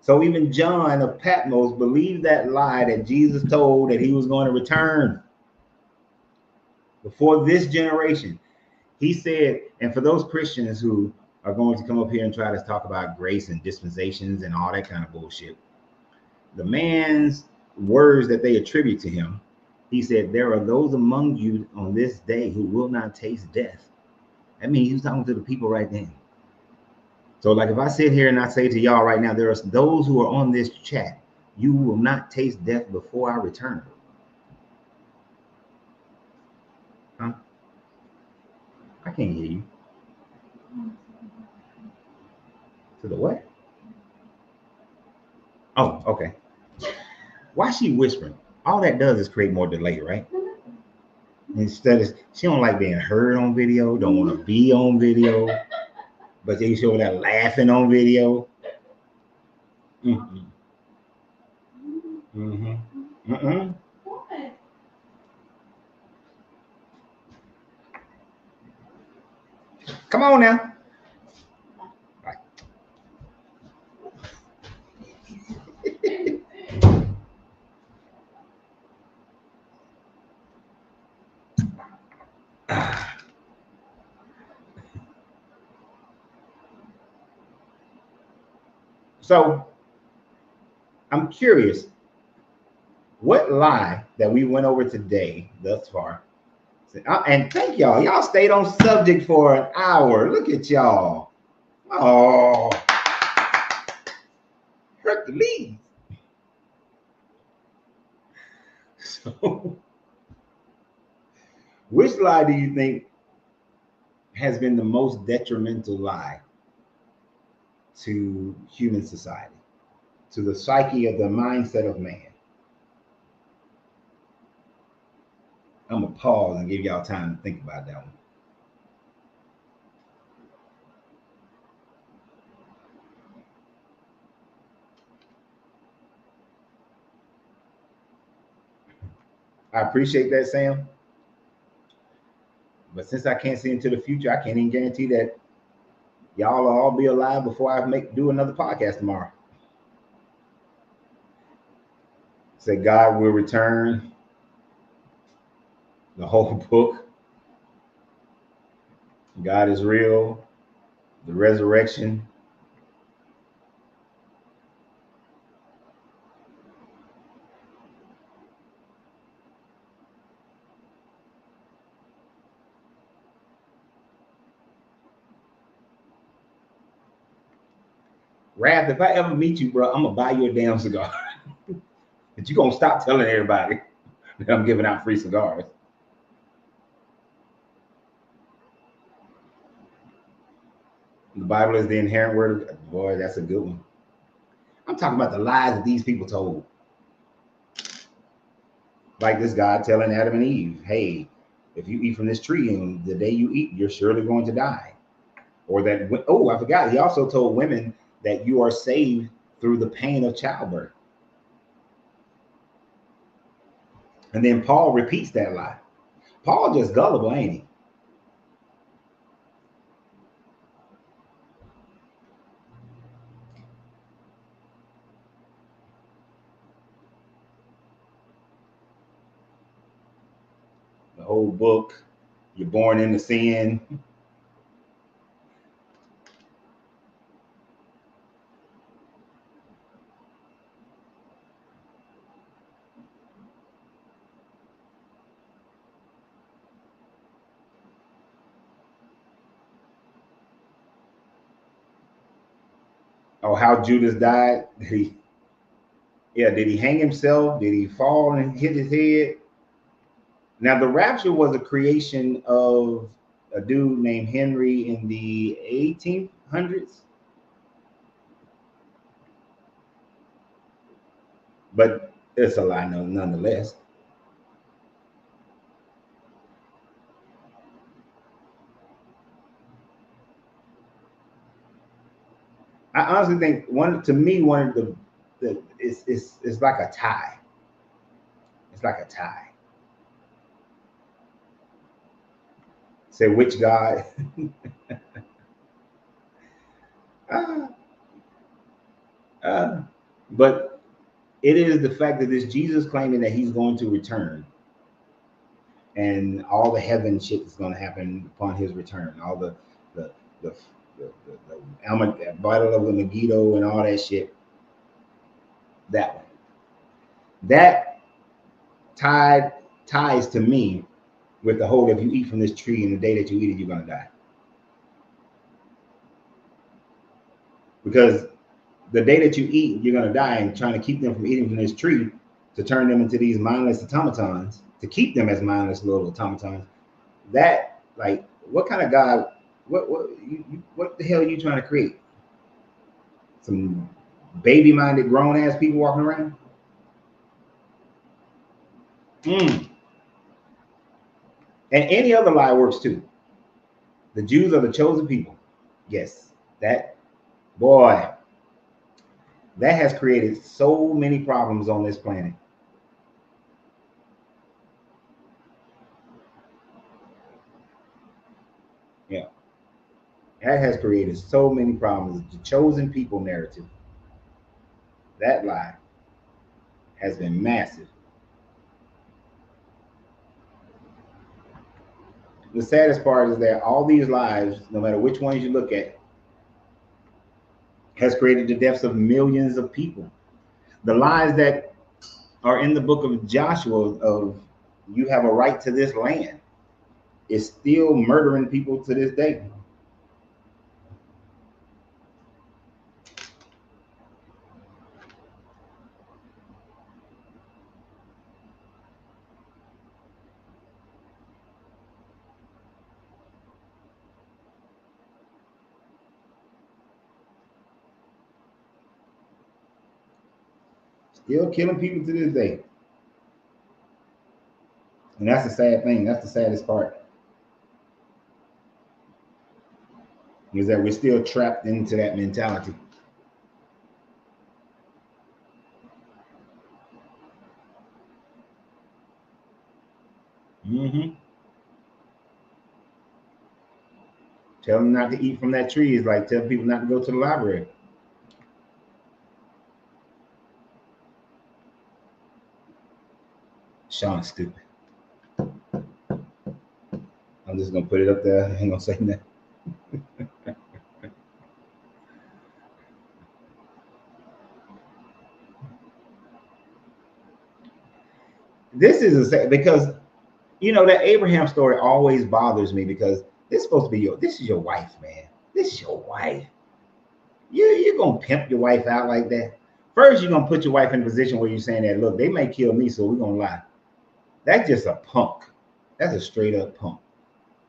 Speaker 1: So even John of Patmos believed that lie that Jesus told, that he was going to return before this generation. He said, and for those Christians who are going to come up here and try to talk about grace and dispensations and all that kind of bullshit, the man's words that they attribute to him, he said, there are those among you on this day who will not taste death. I mean, he was talking to the people right then. So like if I sit here and I say to y'all right now, there are those who are on this chat, you will not taste death before I return. Huh? I can't hear you. To the what? Oh, okay. Why is she whispering? All that does is create more delay, right? Instead of, she don't like being heard on video, don't want to be on video, but they show that laughing on video. Mm-hmm. Mm-hmm. Mm-mm. Come on now. Right. So I'm curious, what lie that we went over today thus far, and thank y'all, y'all stayed on subject for an hour. Look at y'all. Oh, Hercules. So which lie do you think has been the most detrimental lie to human society, to the psyche of the mindset of man? I'm gonna pause and give y'all time to think about that one. I appreciate that, Sam. But since I can't see into the future, I can't even guarantee that y'all will all be alive before I do another podcast tomorrow. Say God will return, the whole book, God is real, the resurrection. Raph, if I ever meet you, bro, I'm gonna buy you a damn cigar. But you're gonna stop telling everybody that I'm giving out free cigars. The Bible is the inherent word of, boy, that's a good one. I'm talking about the lies that these people told. Like this God telling Adam and Eve, hey, if you eat from this tree and the day you eat, you're surely going to die. Or that, oh, I forgot, he also told women that you are saved through the pain of childbirth. And then Paul repeats that lie. Paul just gullible, ain't he? whole book. You're born into sin. Oh, how Judas died? Did he hang himself? Did he fall and hit his head? Now, the rapture was a creation of a dude named Henry in the 1800s, but it's a lie, nonetheless. I honestly think one of the it's like a tie. It's like a tie. Say which God? uh, uh, but it is the fact that this Jesus claiming that he's going to return, and all the heaven shit is going to happen upon his return. All the the the battle of the Megiddo and all that shit. That one. That ties to me with the whole if you eat from this tree and the day that you eat it, you're gonna die. Because the day that you eat, you're gonna die, and trying to keep them from eating from this tree to turn them into these mindless automatons, to keep them as mindless little automatons. That like what kind of God what the hell are you trying to create? Some baby minded grown ass people walking around? Mm. And any other lie works too. The Jews are the chosen people. Yes, that boy, that has created so many problems on this planet. Yeah, that has created so many problems. The chosen people narrative, that lie, has been massive. The saddest part is that all these lies, no matter which ones you look at, has created the deaths of millions of people. The lies that are in the book of Joshua of you have a right to this land is still murdering people to this day. Still killing people to this day. And that's the sad thing. That's the saddest part. Is that we're still trapped into that mentality. Mm-hmm. Tell them not to eat from that tree is like tell people not to go to the library. Sean's stupid. I'm just gonna put it up there. I ain't gonna say nothing. This is because you know that Abraham story always bothers me because this is supposed to be this is your wife, man. This is your wife. You're gonna pimp your wife out like that. First, you're gonna put your wife in a position where you're saying that look, they may kill me, so we're gonna lie. That's just a punk. That's a straight up punk.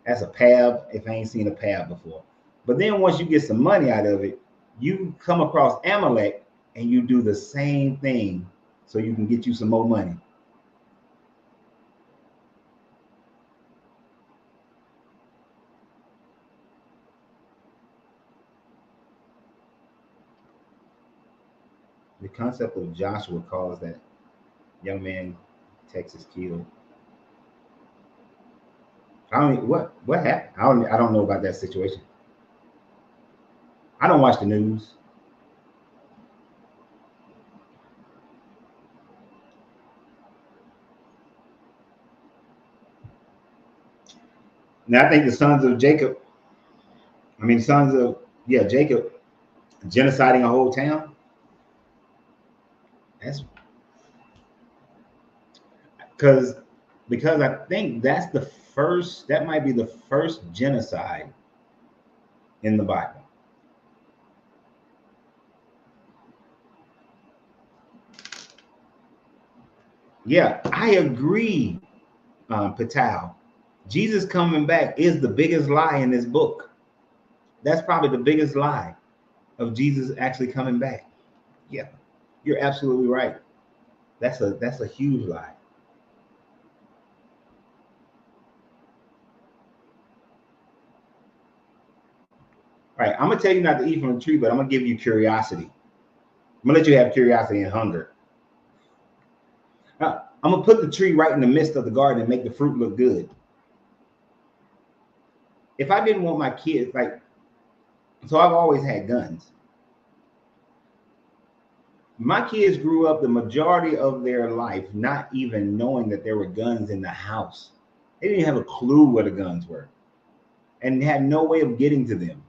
Speaker 1: That's a pab if I ain't seen a pab before. But then once you get some money out of it, you come across Amalek and you do the same thing so you can get you some more money. The concept of Joshua caused that young man Texas killed. I don't what happened. I don't know about that situation. I don't watch the news. Now I think the sons of Jacob, Jacob, genociding a whole town. That's because I think that might be the first genocide in the Bible. Yeah, I agree, Patel. Jesus coming back is the biggest lie in this book. That's probably the biggest lie of Jesus actually coming back. Yeah, you're absolutely right. That's a huge lie. All right, I'm gonna tell you not to eat from the tree, but I'm gonna give you curiosity. I'm gonna let you have curiosity and hunger. I'm gonna put the tree right in the midst of the garden and make the fruit look good. If I didn't want my kids, so I've always had guns. My kids grew up the majority of their life not even knowing that there were guns in the house. They didn't have a clue what the guns were and had no way of getting to them.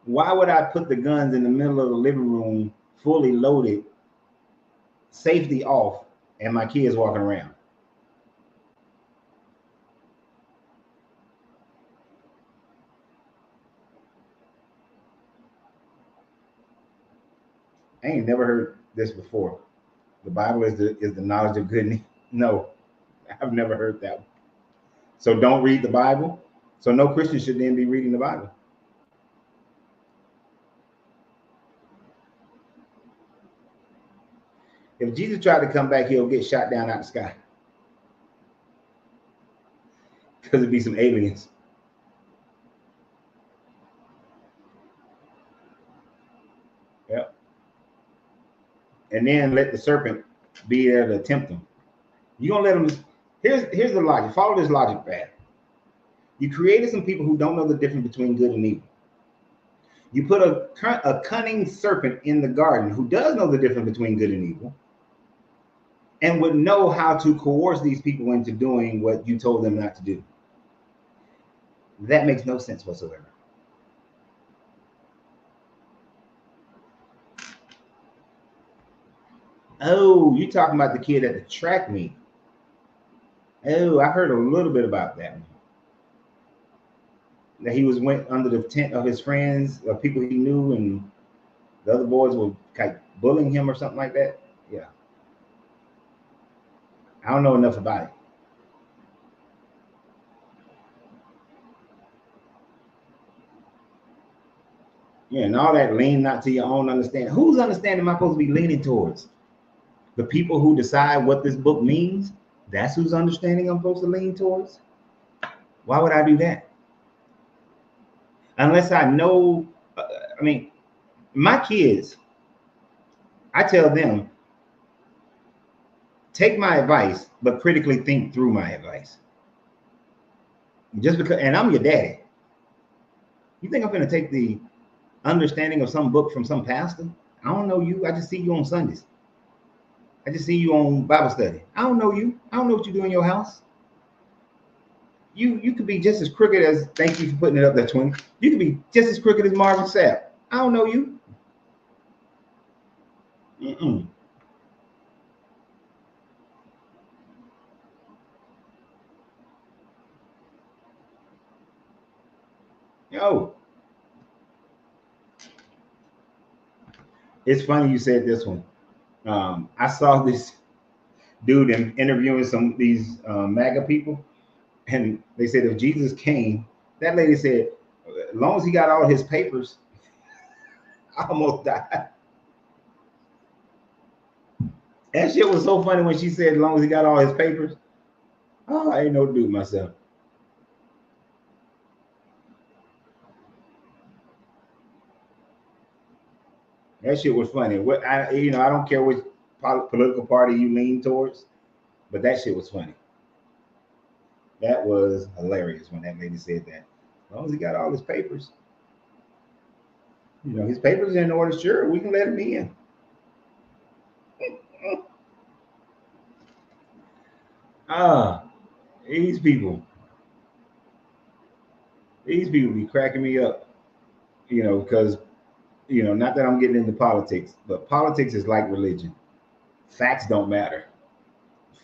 Speaker 1: Why would I put the guns in the middle of the living room, fully loaded, safety off, and my kids walking around? I ain't never heard this before. The Bible is the knowledge of good. No, I've never heard that one. So don't read the Bible. So no Christian should then be reading the Bible. If Jesus tried to come back, he'll get shot down out the sky. Because it'd be some aliens. Yep. And then let the serpent be there to tempt him. You're gonna let him. Here's the logic. Follow this logic path. You created some people who don't know the difference between good and evil. You put a cunning serpent in the garden who does know the difference between good and evil and would know how to coerce these people into doing what you told them not to do. That makes no sense whatsoever. Oh, you're talking about the kid at the track meet. Oh, I heard a little bit about that one. That he went under the tent of his friends, of people he knew, and the other boys were kind of bullying him or something like that. Yeah. I don't know enough about it. Yeah, and all that lean not to your own understanding. Whose understanding am I supposed to be leaning towards? The people who decide what this book means? That's whose understanding I'm supposed to lean towards? Why would I do that? Unless I know, my kids, I tell them, take my advice, but critically think through my advice. Just because, and I'm your daddy. You think I'm going to take the understanding of some book from some pastor? I don't know you. I just see you on Sundays. I just see you on Bible study. I don't know you. I don't know what you do in your house. You could be just as crooked as, thank you for putting it up there, 20. You could be just as crooked as Marvin Sapp. I don't know you. Mm-mm. Yo. It's funny you said this one. I saw this dude interviewing some of these MAGA people, and they said if Jesus came, that lady said, as long as he got all his papers, I almost died. That shit was so funny when she said, as long as he got all his papers. Oh, I ain't no dude myself. That shit was funny. I don't care which political party you lean towards, but that shit was funny. That was hilarious when that lady said that. As long as he got all his papers, his papers in order, sure, we can let him in. Ah, these people. These people be cracking me up, because not that I'm getting into politics, but politics is like religion. Facts don't matter.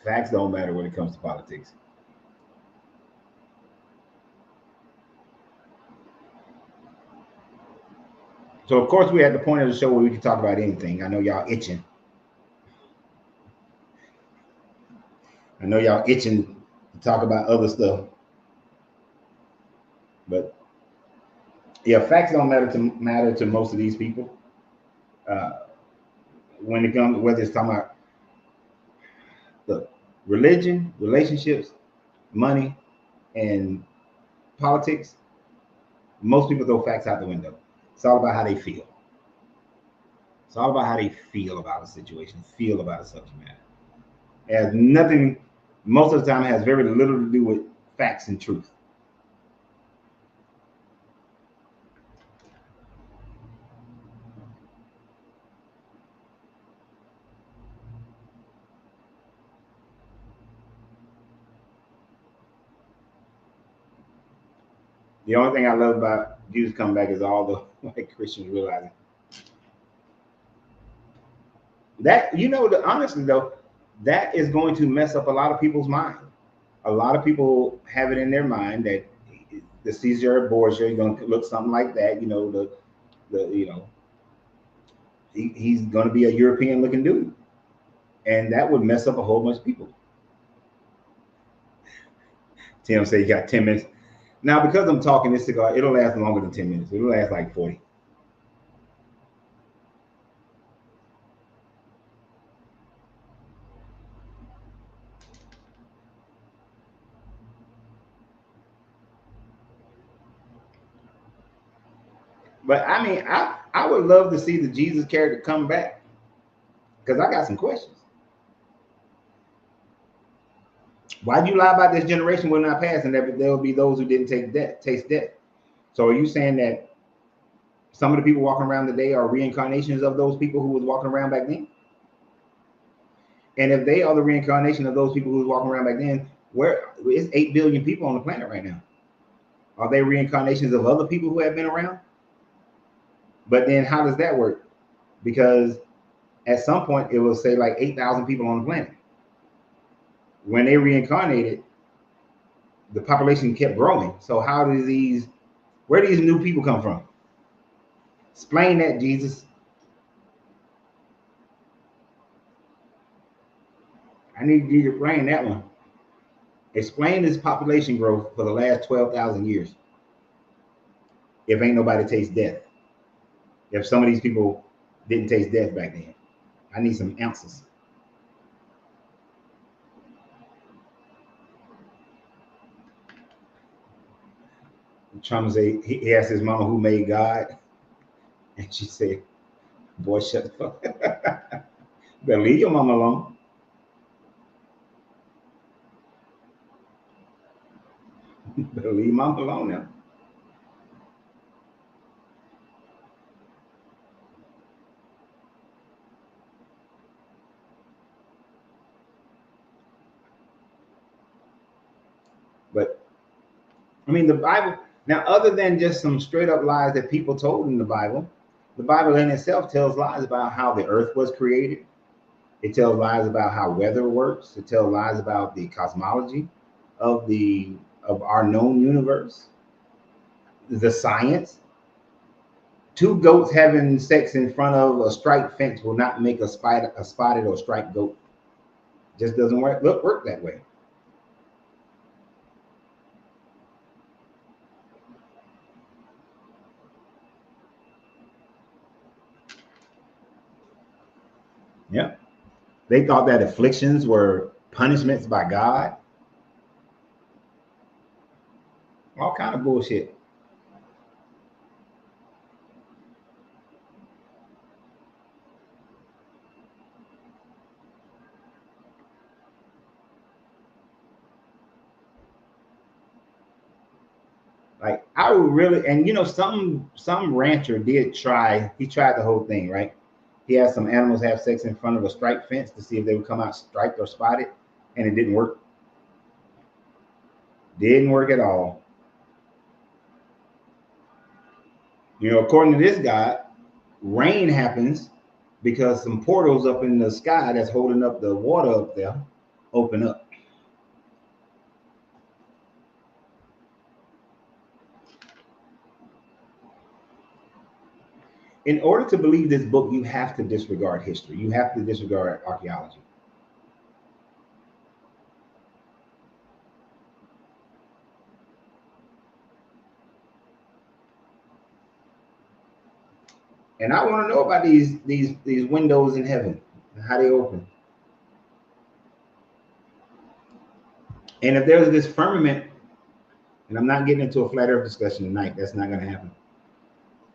Speaker 1: Facts don't matter when it comes to politics. So of course we're at the point of the show where we can talk about anything. I know y'all itching. To talk about other stuff. But yeah, facts don't matter to most of these people. When it comes, whether it's talking about the religion, relationships, money, and politics, most people throw facts out the window. It's all about how they feel. It's all about how they feel about a situation, feel about a subject matter. It has nothing, most of the time, it has very little to do with facts and truth. The only thing I love about Jesus coming back is all the white Christians realizing that, honestly though, that is going to mess up a lot of people's mind. A lot of people have it in their mind that the Caesar Borgia is going to look something like that. He's going to be a European looking dude, and that would mess up a whole bunch of people. Tim said you got 10 minutes. Now, because I'm talking this cigar, it'll last longer than 10 minutes. It'll last like 40. But I mean, I would love to see the Jesus character come back, because I got some questions. Why do you lie about this generation will not pass, and there will be those who didn't taste death? So are you saying that some of the people walking around today are reincarnations of those people who was walking around back then? And if they are the reincarnation of those people who was walking around back then, where is 8 billion people on the planet right now? Are they reincarnations of other people who have been around? But then how does that work? Because at some point it will say like 8,000 people on the planet. When they reincarnated, the population kept growing. So where do these new people come from? Explain that, Jesus. I need you to explain that one. Explain this population growth for the last 12,000 years. If ain't nobody taste death. If some of these people didn't taste death back then. I need some answers. Trump say he asked his mama who made God, and she said, "Boy, shut the fuck up. Better leave your mama alone." Better leave mama alone now. But I mean, the Bible now, other than just some straight up lies that people told in the Bible in itself tells lies about how the earth was created. It tells lies about how weather works. It tells lies about the cosmology of our known universe, the science. Two goats having sex in front of a striped fence will not make a spotted or striped goat. Just doesn't work that way. Yeah. They thought that afflictions were punishments by God. All kind of bullshit. Like I would really, and some rancher did try. He tried the whole thing, right? He had some animals have sex in front of a striped fence to see if they would come out striped or spotted, and it didn't work. Didn't work at all. You know, according to this God, rain happens because some portals up in the sky that's holding up the water up there open up. In order to believe this book, you have to disregard history. You have to disregard archaeology. And I want to know about these windows in heaven, how they open. And if there's this firmament, and I'm not getting into a flat earth discussion tonight, that's not going to happen.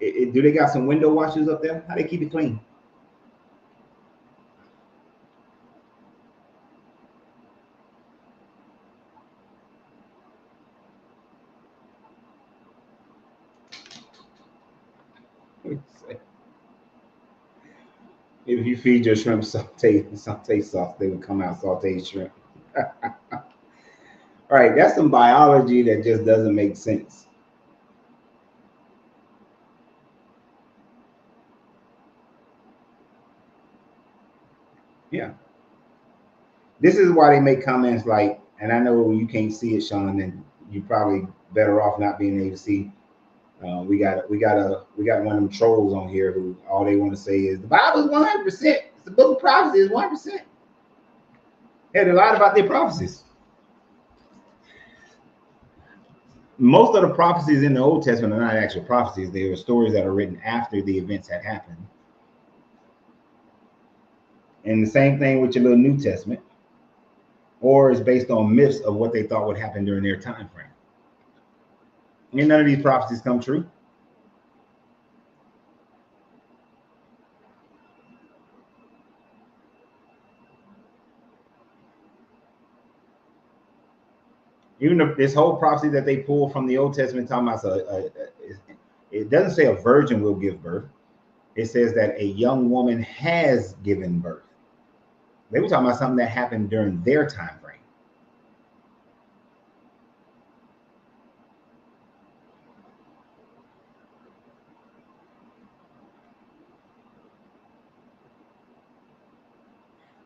Speaker 1: Do they got some window washers up there? How they keep it clean? If you feed your shrimp saute sauce, they would come out sauteed shrimp. All right, that's some biology that just doesn't make sense. Yeah. This is why they make comments like, and I know you can't see it, Sean, and you're probably better off not being able to see. We got one of them trolls on here who all they want to say is the Bible is 100%. The book of prophecy is 1%. Yeah, they lied about their prophecies. Most of the prophecies in the Old Testament are not actual prophecies. They are stories that are written after the events had happened. And the same thing with your little New Testament, or is based on myths of what they thought would happen during their time frame. And none of these prophecies come true. Even if this whole prophecy that they pull from the Old Testament talking about it doesn't say a virgin will give birth. It says that a young woman has given birth. They were talking about something that happened during their time frame.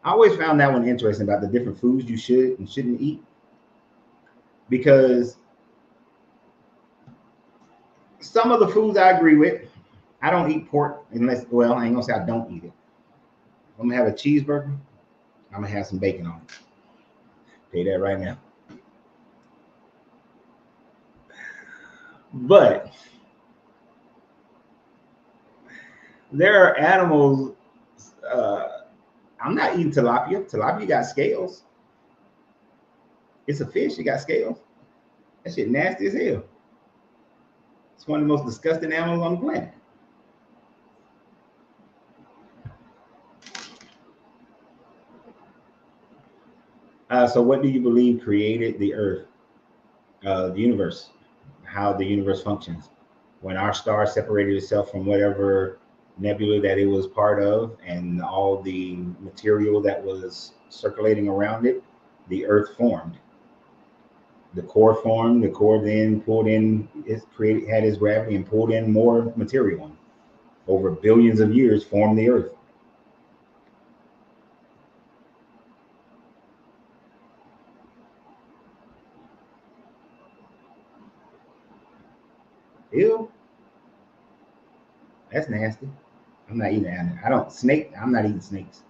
Speaker 1: I always found that one interesting about the different foods you should and shouldn't eat, because some of the foods I agree with. I don't eat pork unless, well, I ain't gonna say I don't eat it. If I'm gonna have a cheeseburger, I'm gonna have some bacon on it. Say that right now. But there are animals. I'm not eating tilapia. Tilapia got scales. It's a fish. It got scales. That shit nasty as hell. It's one of the most disgusting animals on the planet. So what do you believe created the earth, the universe, how the universe functions? When our star separated itself from whatever nebula that it was part of and all the material that was circulating around it, the earth formed. The core formed, the core then pulled in, it created, had its gravity and pulled in more material. Over billions of years formed the earth. Ew, that's nasty. I'm not eating that. I don't snake. I'm not eating snakes.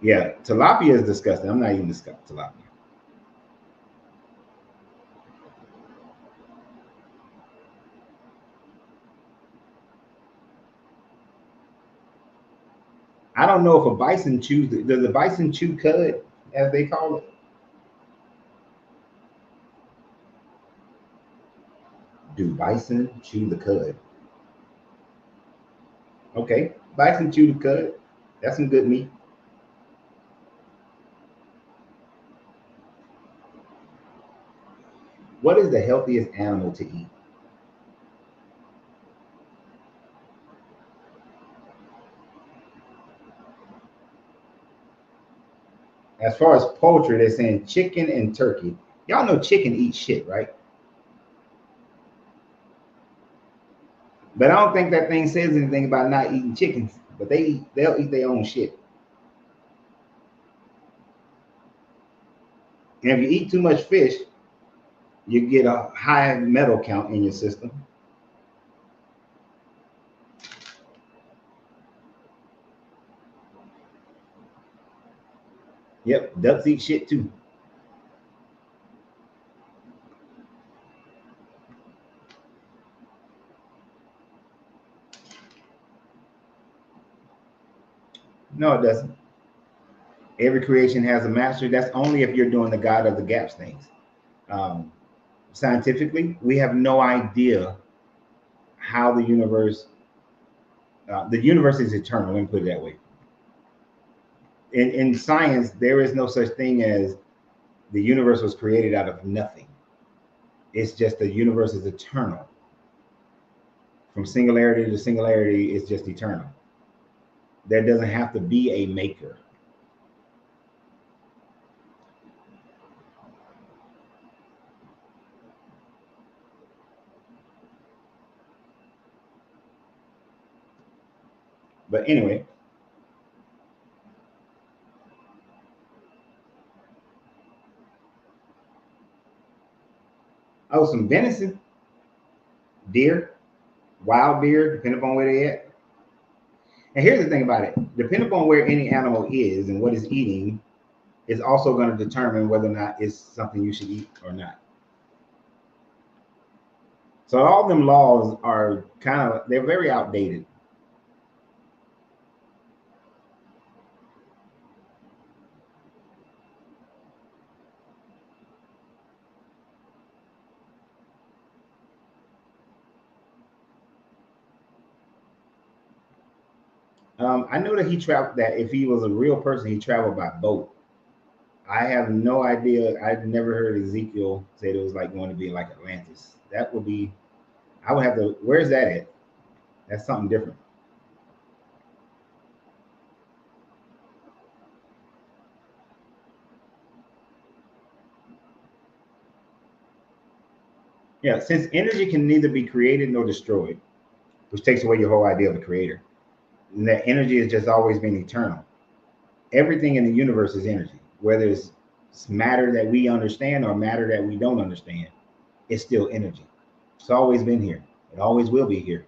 Speaker 1: Yeah, tilapia is disgusting. I'm not eating tilapia. I don't know if a bison chews. Does a bison chew cud, as they call it? Do bison chew the cud? Okay, bison chew the cud. That's some good meat. What is the healthiest animal to eat? As far as poultry, they're saying chicken and turkey. Y'all know chicken eats shit, right? But I don't think that thing says anything about not eating chickens. But they'll eat their own shit. And if you eat too much fish, you get a high metal count in your system. Yep, ducks eat shit too. No, it doesn't. Every creation has a master. That's only if you're doing the God of the gaps things. Scientifically, we have no idea how the universe is eternal. Let me put it that way. In science, there is no such thing as the universe was created out of nothing. It's just the universe is eternal. From singularity to singularity, it's just eternal. There doesn't have to be a maker. But anyway, oh, some venison, deer, wild deer, depending upon where they at. And here's the thing about it: depending upon where any animal is and what it's eating, is also going to determine whether or not it's something you should eat or not. So all of them laws are they're very outdated. I know that he traveled. That if he was a real person, he traveled by boat. I have no idea. I've never heard Ezekiel say it was like going to be like Atlantis. That would be. I would have to. Where's that at? That's something different. Yeah, since energy can neither be created nor destroyed, which takes away your whole idea of a creator, and that energy has just always been eternal. Everything in the universe is energy, whether it's matter that we understand or matter that we don't understand. It's still energy. It's always been here. It always will be here.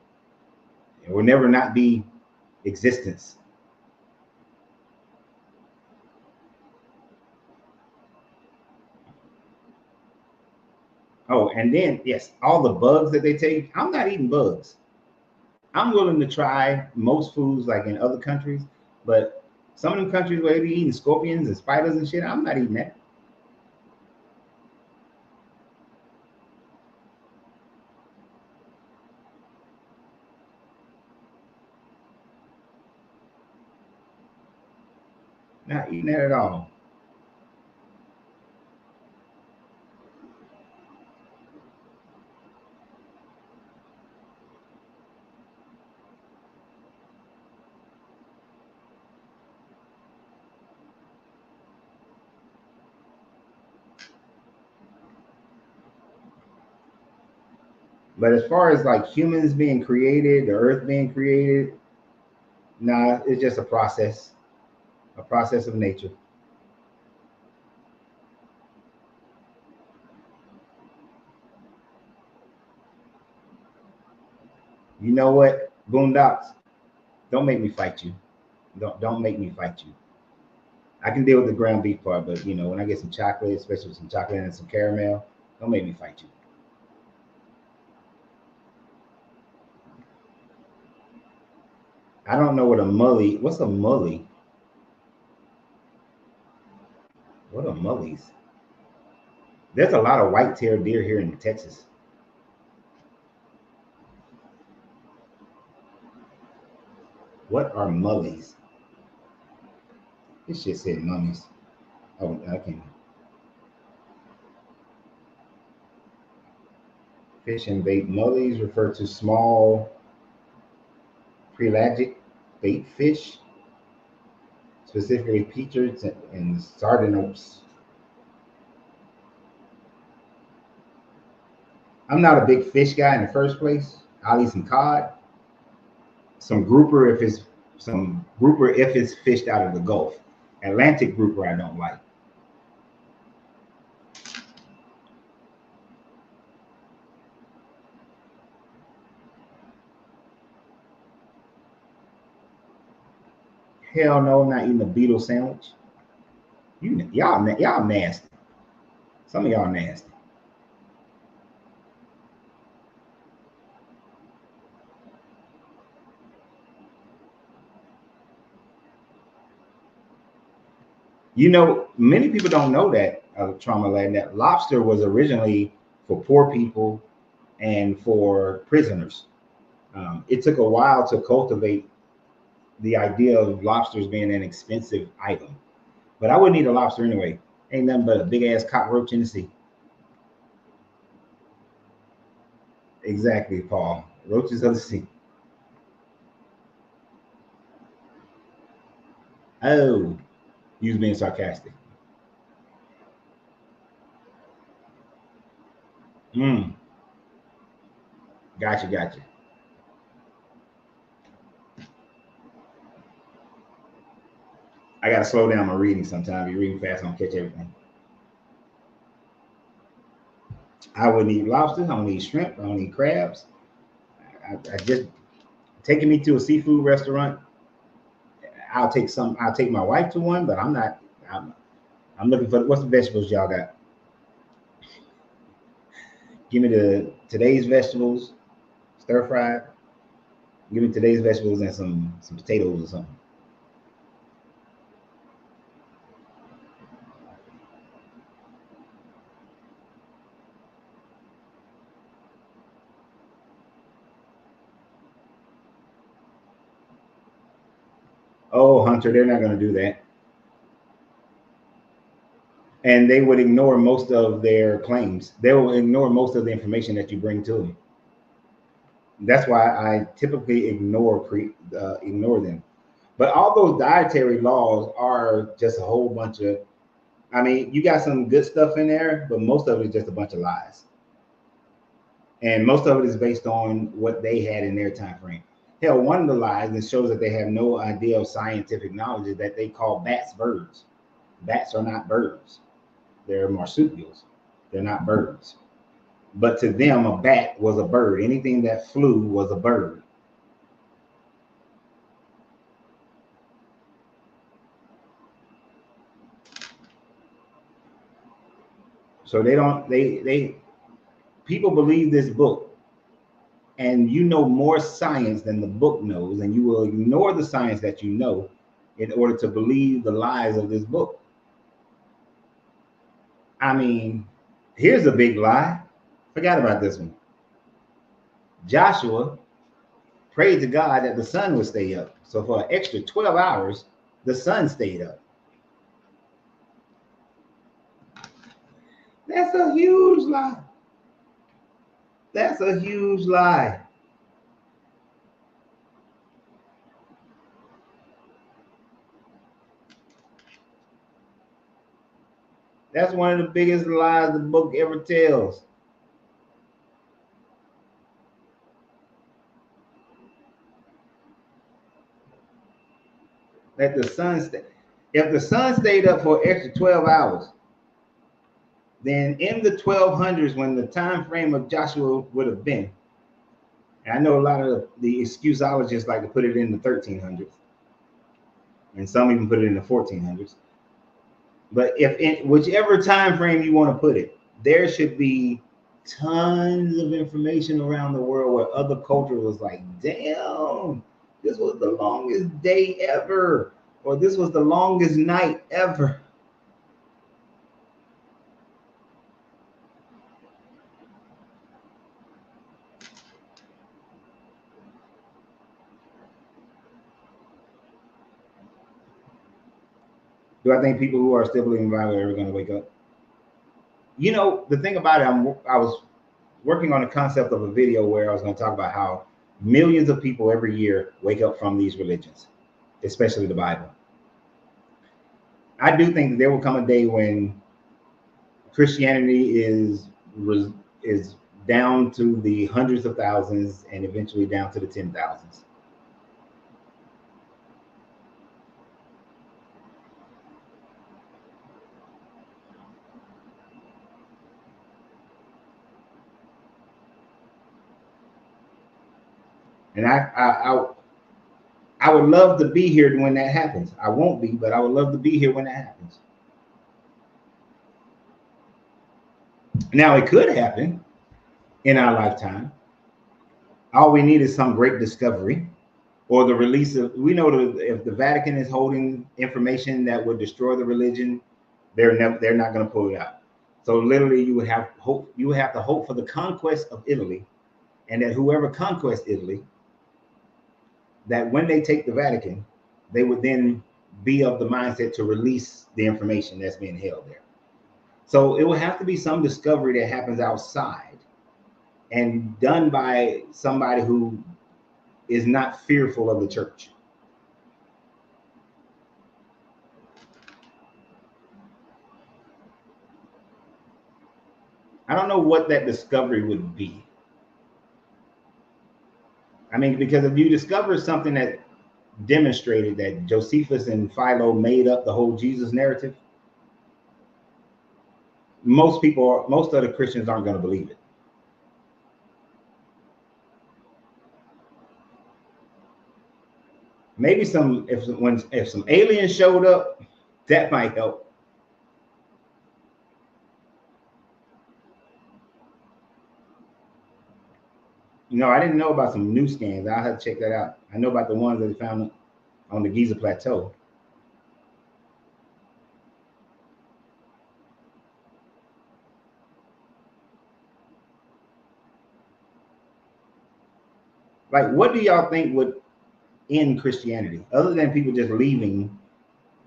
Speaker 1: It will never not be existence. Oh, and then yes, all the bugs that they take. I'm not eating bugs. I'm willing to try most foods like in other countries, but some of them countries where they be eating scorpions and spiders and shit, I'm not eating that. Not eating that at all. But as far as like humans being created, the earth being created, nah, it's just a process of nature. You know what, Boondocks? Don't make me fight you. Don't make me fight you. I can deal with the ground beef part, but when I get some chocolate, especially with some chocolate and some caramel, don't make me fight you. I don't know what a mully. What's a mully? What are mullies? There's a lot of white-tailed deer here in Texas. What are mullies? This shit said mummies. Oh, I can. Fish and bait mullies refer to small pelagic bait fish, specifically peaches and sardinopes. I'm not a big fish guy in the first place. I'll eat some cod, grouper if it's fished out of the Gulf. Atlantic grouper I don't like. Hell no, I'm not eating a beetle sandwich. Y'all nasty. Some of y'all nasty. You know, many people don't know that Trauma Land, that lobster was originally for poor people and for prisoners. It took a while to cultivate the idea of lobsters being an expensive item. But I wouldn't eat a lobster anyway. Ain't nothing but a big ass cockroach in the sea. Exactly, Paul. Roaches of the sea. Oh, you was being sarcastic. Gotcha. I gotta slow down my reading sometimes. You're reading fast, I don't catch everything. I wouldn't eat lobsters, I don't eat shrimp, I don't eat crabs. I just taking me to a seafood restaurant. I'll take my wife to one, but I'm looking for what's the vegetables y'all got? Give me today's vegetables, stir fried. Give me today's vegetables and some potatoes or something. Oh, Hunter, they're not going to do that. And they would ignore most of their claims. They will ignore most of the information that you bring to them. That's why I typically ignore them. But all those dietary laws are just a whole bunch of, I mean, you got some good stuff in there, but most of it is just a bunch of lies. And most of it is based on what they had in their time frame. Hell, one of the lies that shows that they have no idea of scientific knowledge is that they call bats birds. Bats are not birds. They're marsupials. They're not birds. But to them, a bat was a bird. Anything that flew was a bird. So people believe this book, and you know more science than the book knows, and you will ignore the science that you know in order to believe the lies of this book. I mean, here's a big lie. Forgot about this one. Joshua prayed to God that the sun would stay up. So for an extra 12 hours, the sun stayed up. That's a huge lie. That's a huge lie. That's one of the biggest lies the book ever tells. That the sun if the sun stayed up for extra 12 hours, then in the 1200s, when the time frame of Joshua would have been, and I know a lot of the excusologists like to put it in the 1300s, and some even put it in the 1400s. But if in whichever time frame you want to put it, there should be tons of information around the world where other culture was like, damn, this was the longest day ever, or this was the longest night ever. Do I think people who are still believing in the Bible are ever going to wake up? You know, the thing about it, I was working on the concept of a video where I was going to talk about how millions of people every year wake up from these religions, especially the Bible. I do think that there will come a day when Christianity is down to the hundreds of thousands and eventually down to the 10,000s. And I would love to be here when that happens. I won't be, but I would love to be here when that happens. Now, it could happen in our lifetime. All we need is some great discovery or the release of, we know that if the Vatican is holding information that would destroy the religion, they're not going to pull it out. So literally you would have to hope for the conquest of Italy, and that whoever conquests Italy, that when they take the Vatican, they would then be of the mindset to release the information that's being held there. So it will have to be some discovery that happens outside and done by somebody who is not fearful of the church. I don't know what that discovery would be. I mean, because if you discover something that demonstrated that Josephus and Philo made up the whole Jesus narrative, most other Christians aren't going to believe it. Maybe if some aliens showed up, that might help. You know, I didn't know about some new scans. I'll have to check that out. I know about the ones that they found on the Giza Plateau. Like, what do y'all think would end Christianity, other than people just leaving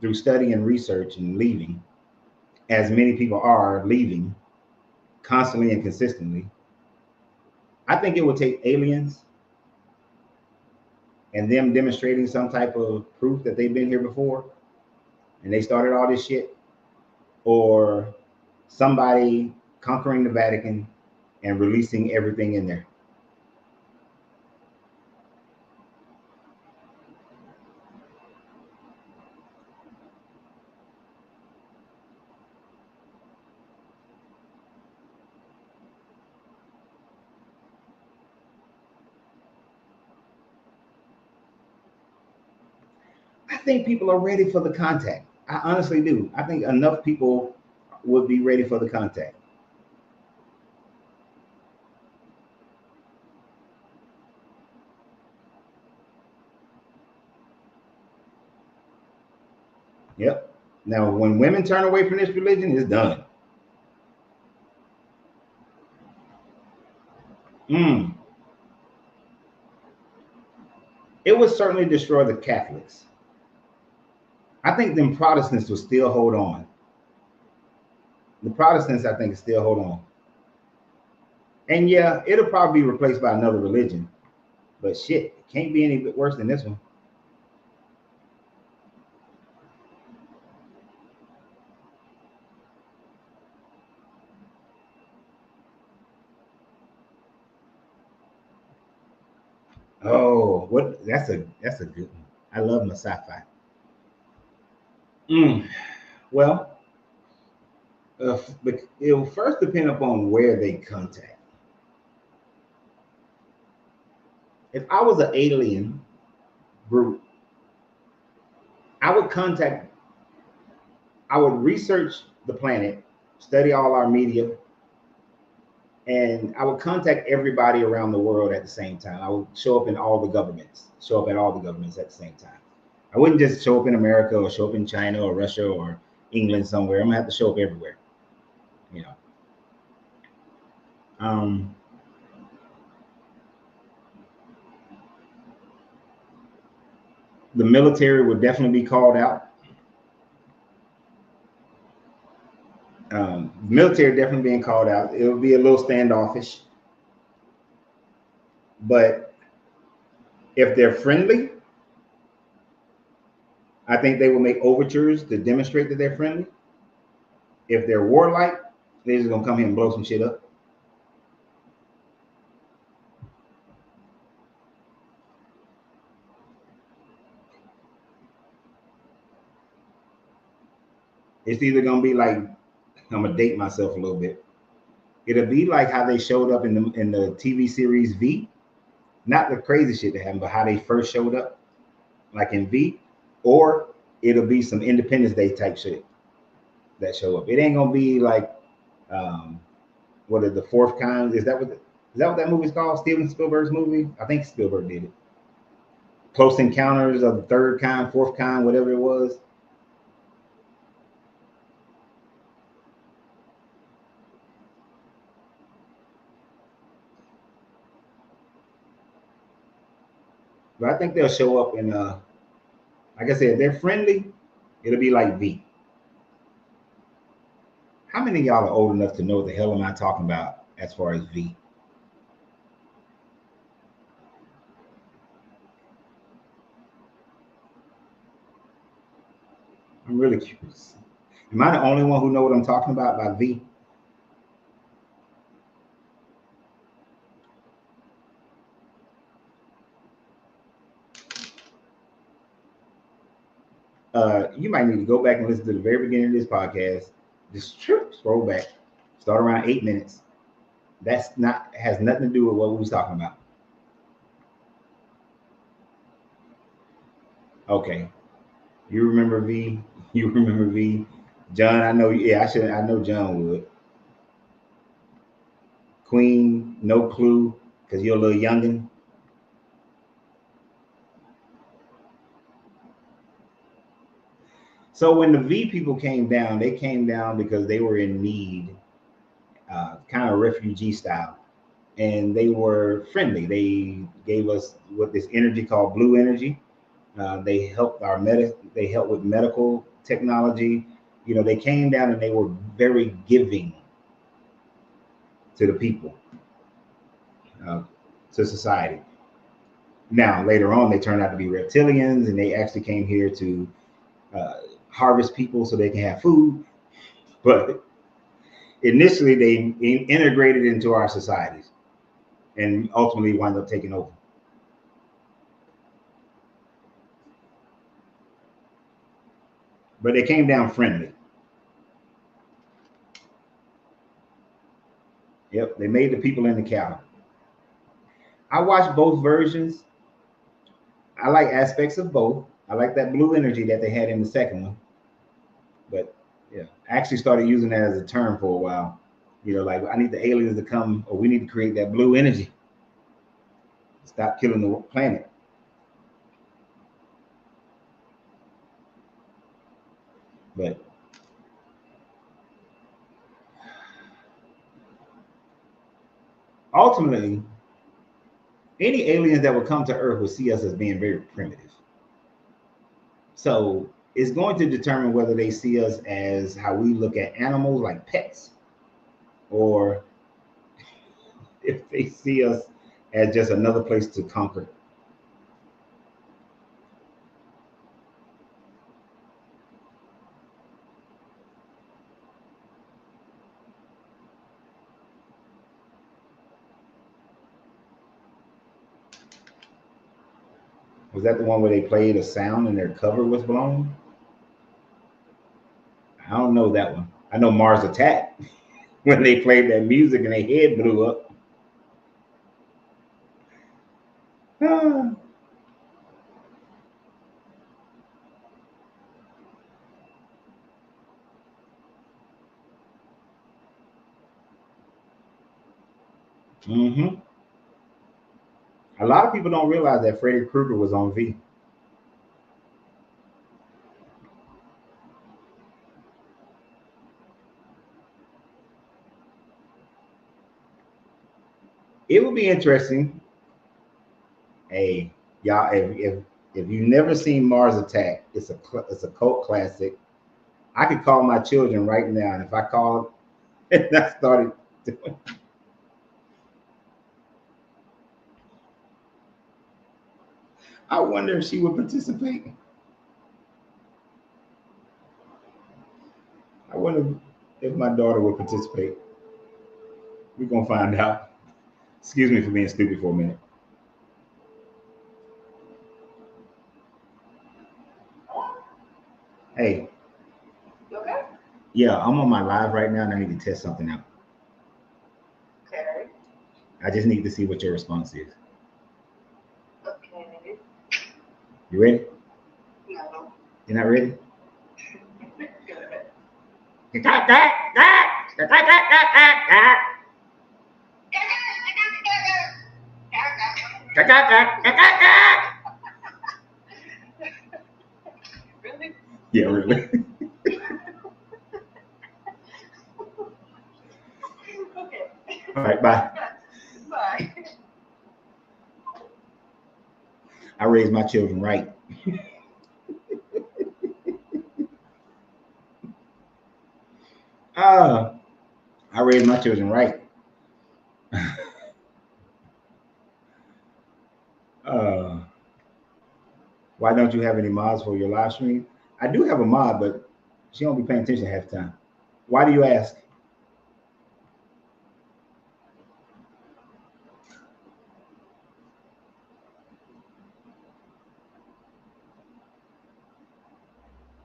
Speaker 1: through study and research and leaving, as many people are leaving constantly and consistently? I think it would take aliens and them demonstrating some type of proof that they've been here before and they started all this shit, or somebody conquering the Vatican and releasing everything in there. I think people are ready for the contact. I honestly do. I think enough people would be ready for the contact. Yep. Now, when women turn away from this religion, it's done. It would certainly destroy the Catholics. I think them Protestants will still hold on. The Protestants, I think, still hold on. And yeah, it'll probably be replaced by another religion. But shit, it can't be any worse than this one. Oh, what? That's a good one. I love my sci-fi. Well, it will first depend upon where they contact. If I was an alien group, I would research the planet, study all our media, and I would contact everybody around the world at the same time. I would show up at all the governments at the same time. I wouldn't just show up in America or show up in China or Russia or England somewhere. I'm gonna have to show up everywhere, you know. The military would definitely be called out. Military definitely being called out. It would be a little standoffish, but if they're friendly, I think they will make overtures to demonstrate that they're friendly. If they're warlike, they're just gonna come here and blow some shit up. It's either gonna be like, I'm gonna date myself a little bit. It'll be like how they showed up in the TV series V. not the crazy shit that happened, but how they first showed up, like in V, or it'll be some Independence Day type shit that show up. It ain't gonna be like what are the fourth kind? Is that what that movie's called? Steven Spielberg's movie? I think Spielberg did it. Close Encounters of the Third Kind, Fourth Kind, whatever it was. But I think they'll show up in like I said, if they're friendly, it'll be like V. How many of y'all are old enough to know what the hell am I talking about as far as V? I'm really curious. Am I the only one who know what I'm talking about by V? You might need to go back and listen to the very beginning of this podcast. Just scroll back, start around 8 minutes. That's not has nothing to do with what we was talking about. Okay, you remember V? You remember V? John, I know. Yeah, I should. I know John would. Queen, no clue, because you're a little youngin'. So when the V people came down, they came down because they were in need, kind of refugee style, and they were friendly. They gave us what this energy called blue energy. They helped They helped with medical technology. You know, they came down and they were very giving to the people, uh, to society. Now later on, they turned out to be reptilians, and they actually came here to uh, harvest people so they can have food. But initially, they integrated into our societies and ultimately wind up taking over. But they came down friendly. Yep, they made the people in the cattle. I watched both versions. I like aspects of both. I like that blue energy that they had in the second one. But yeah, I actually started using that as a term for a while. You know, like I need the aliens to come, or we need to create that blue energy. Stop killing the planet. But ultimately, any aliens that would come to Earth would see us as being very primitive. So it's going to determine whether they see us as how we look at animals like pets, or if they see us as just another place to conquer. Was that the one where they played a sound and their cover was blown? I don't know that one. I know Mars Attack when they played that music and their head blew up. Ah. Hmm. A lot of people don't realize that Freddy Krueger was on V. It would be interesting. Hey, y'all, if you've never seen Mars Attack, it's a cult classic. I could call my children right now, and if I called and I started doing, I wonder if she would participate. I wonder if my daughter would participate. We're gonna find out. Excuse me for being stupid for a minute. Hey,
Speaker 2: You okay?
Speaker 1: yeah, I'm on my live right now, and I need to test something out.
Speaker 2: Okay.
Speaker 1: I just need to see what your response is. You ready? No. You're not ready? Really? Yeah, really. Okay. All right, bye. Bye. I raised my children right. I raised my children right. Why don't you have any mods for your live stream? I do have a mod, but she don't be paying attention half the time. Why do you ask?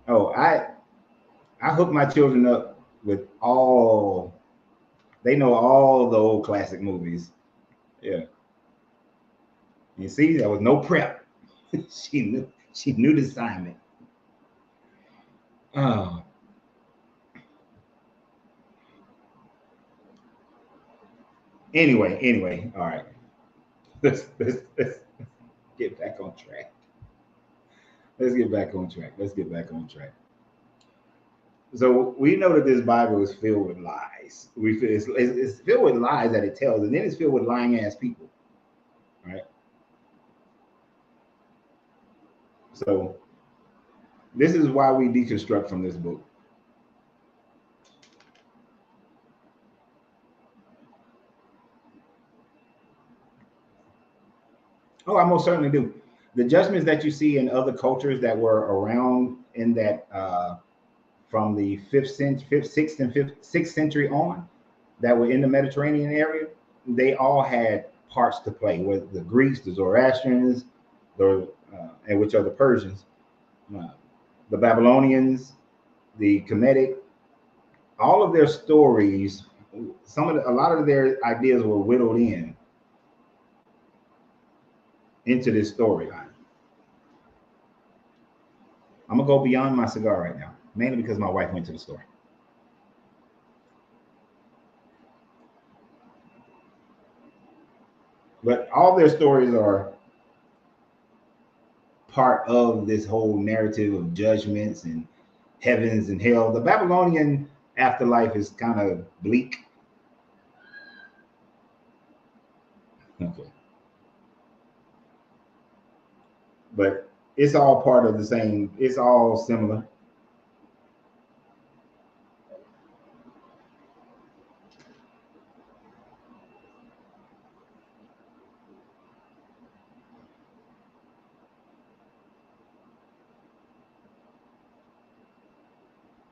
Speaker 1: Oh, I hook my children up with all. They know all the old classic movies. Yeah. You see, there was no prep. She knew the assignment. Oh. Anyway, all right. Let's get back on track. Let's get back on track. So we know that this Bible is filled with lies. It's filled with lies that it tells, and then it's filled with lying ass people, right? So this is why we deconstruct from this book. Oh, I most certainly do. The judgments that you see in other cultures that were around in that from the sixth century on, that were in the Mediterranean area, they all had parts to play. With the Greeks, the Zoroastrians, and which are the Persians, the Babylonians, the Kemetic, all of their stories, a lot of their ideas were whittled into this storyline. I'm gonna go beyond my cigar right now, mainly because my wife went to the store. But all their stories are part of this whole narrative of judgments and heavens and hell. The Babylonian afterlife is kind of bleak. Okay. But it's all part of the same, it's all similar.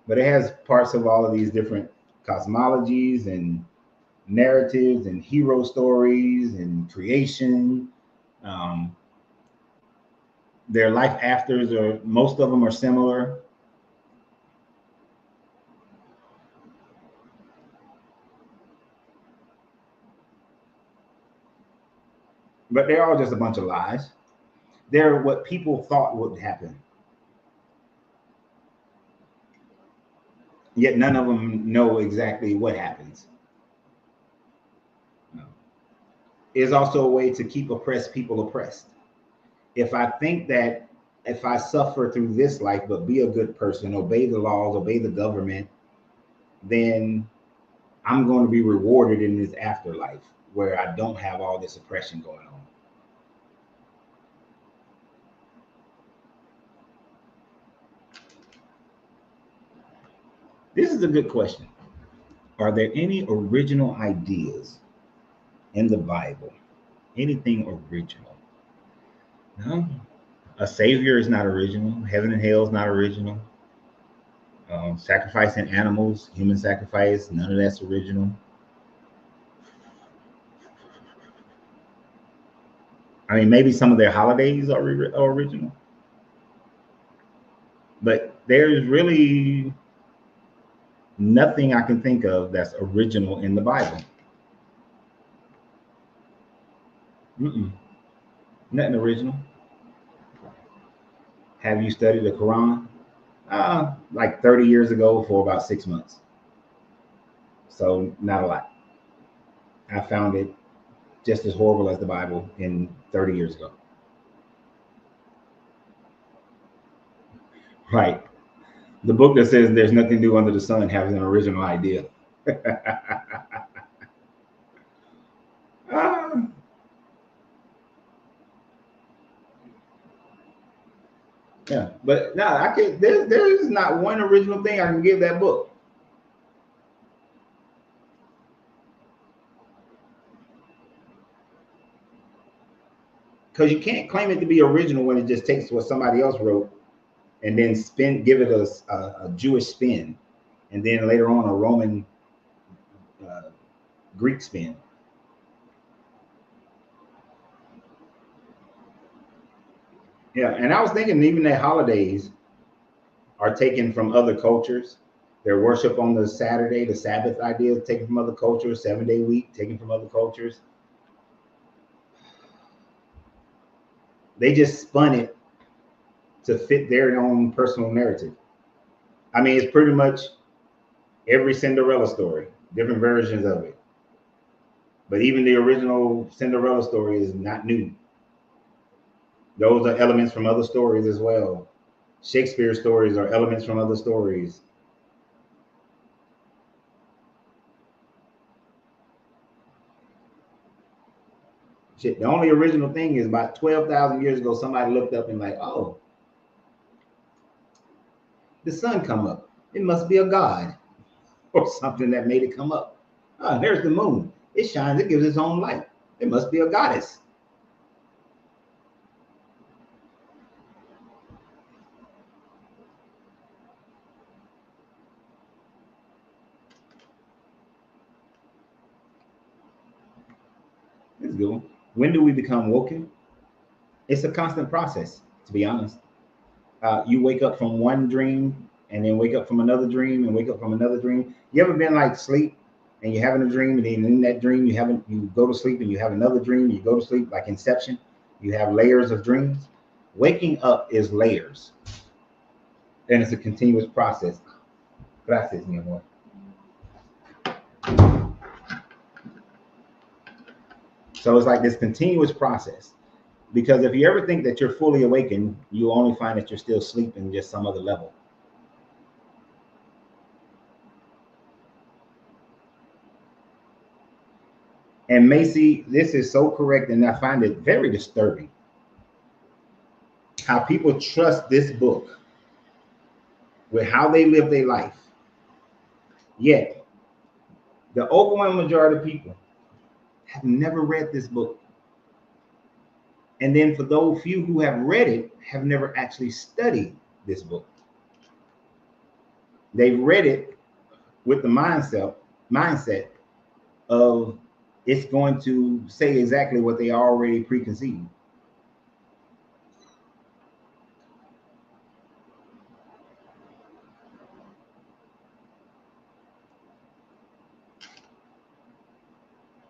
Speaker 1: But it has parts of all of these different cosmologies and narratives and hero stories and creation. Their life afters most of them are similar. But they're all just a bunch of lies. They're what people thought would happen. Yet none of them know exactly what happens. No. It's also a way to keep oppressed people oppressed. If I think that if I suffer through this life, but be a good person, obey the laws, obey the government, then I'm going to be rewarded in this afterlife where I don't have all this oppression going on. This is a good question. Are there any original ideas in the Bible? Anything original? No. A savior is not original. Heaven and hell is not original. Sacrificing animals, human sacrifice, none of that's original. I mean, maybe some of their holidays are original, but there's really nothing I can think of that's original in the Bible. Nothing original. Have you studied the Quran? Like 30 years ago for about 6 months. So not a lot. I found it just as horrible as the Bible in 30 years ago. Right. The book that says there's nothing new under the sun has an original idea. Ah, yeah, but no, I can. There's not one original thing I can give that book. Because you can't claim it to be original when it just takes what somebody else wrote and then give it a Jewish spin, and then later on a Roman uh, Greek spin. Yeah, and I was thinking even their holidays are taken from other cultures. Their worship on the Saturday, the Sabbath idea is taken from other cultures. 7-day week taken from other cultures. They just spun it to fit their own personal narrative. I mean, it's pretty much every Cinderella story, different versions of it. But even the original Cinderella story is not new. Those are elements from other stories as well. Shakespeare stories are elements from other stories. Shit, the only original thing is about 12,000 years ago, somebody looked up and like, oh, the sun come up. It must be a god or something that made it come up. Oh, there's the moon. It shines. It gives its own light. It must be a goddess. It's good. When do we become woken? It's a constant process, to be honest. You wake up from one dream and then wake up from another dream and wake up from another dream. You ever been like sleep and you're having a dream and then in that dream you go to sleep and you have another dream, you go to sleep like Inception, you have layers of dreams. Waking up is layers and it's a continuous process. Gracias, mi amor. So it's like this continuous process. Because if you ever think that you're fully awakened, you only find that you're still sleeping just some other level. And Macy, this is so correct, and I find it very disturbing how people trust this book with how they live their life. Yet, the overwhelming majority of people have never read this book. And then for those few who have read it, have never actually studied this book. They've read it with the mindset of it's going to say exactly what they already preconceived.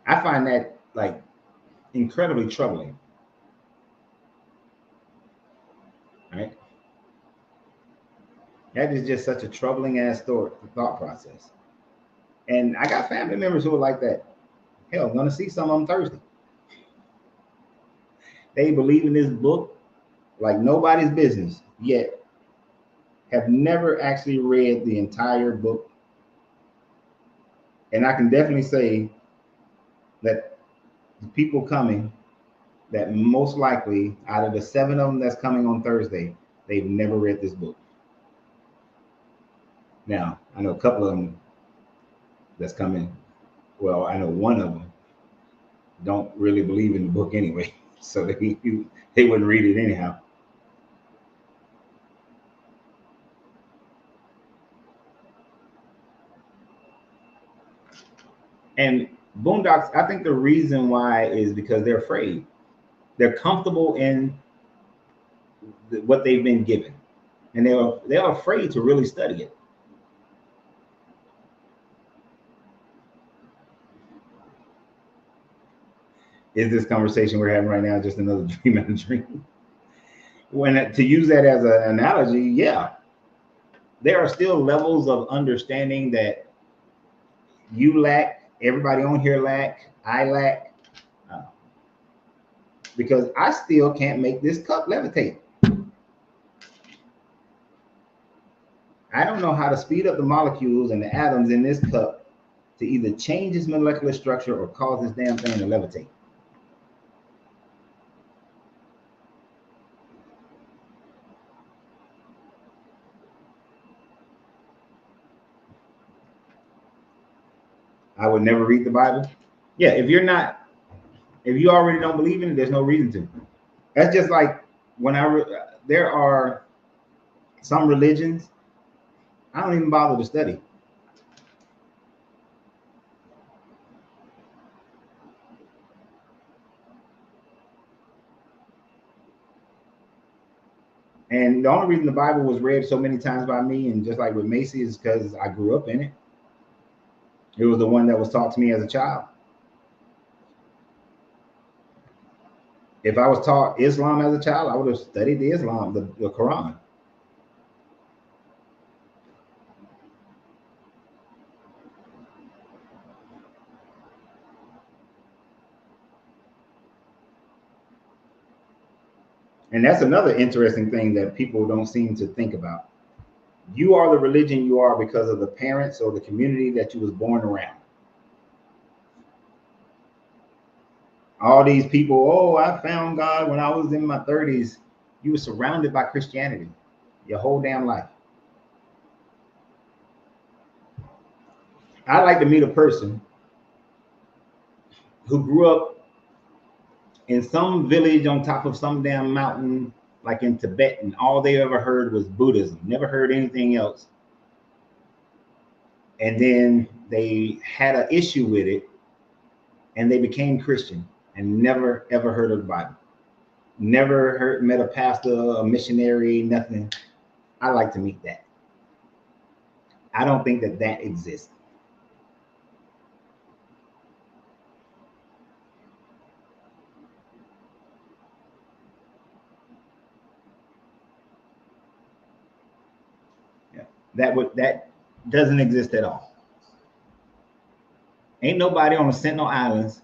Speaker 1: I find that like incredibly troubling. Right? That is just such a troubling ass thought process. And I got family members who are like that. Hell, I'm gonna see some of them Thursday. They believe in this book like nobody's business, yet have never actually read the entire book. And I can definitely say that the people coming, that most likely out of the 7 of them that's coming on Thursday, they've never read this book. Now, I know a couple of them that's coming. Well, I know one of them don't really believe in the book anyway, so they wouldn't read it anyhow. And Boondocks, I think the reason why is because they're afraid. They're comfortable in what they've been given, and they're afraid to really study it. Is this conversation we're having right now just another dream and a dream? when to use that as an analogy, yeah, there are still levels of understanding that you lack, everybody on here lack, I lack, uh, because I still can't make this cup levitate. I don't know how to speed up the molecules and the atoms in this cup to either change its molecular structure or cause this damn thing to levitate. I would never read the Bible. Yeah, if you already don't believe in it, there's no reason to. That's just like when there are some religions I don't even bother to study. And the only reason the Bible was read so many times by me, and just like with Macy, is because I grew up in it. It was the one that was taught to me as a child. If I was taught Islam as a child, I would have studied the Quran. And that's another interesting thing that people don't seem to think about. You are the religion you are because of the parents or the community that you was born around. All these people, oh, I found God when I was in my 30s. You were surrounded by Christianity your whole damn life. I'd like to meet a person who grew up in some village on top of some damn mountain, like in Tibet, and all they ever heard was Buddhism, never heard anything else. And then they had an issue with it and they became Christian and never ever heard of the Bible. Never met a pastor, a missionary, nothing. I like to meet that. I don't think that exists. Yeah, that doesn't exist at all. Ain't nobody on the Sentinel Islands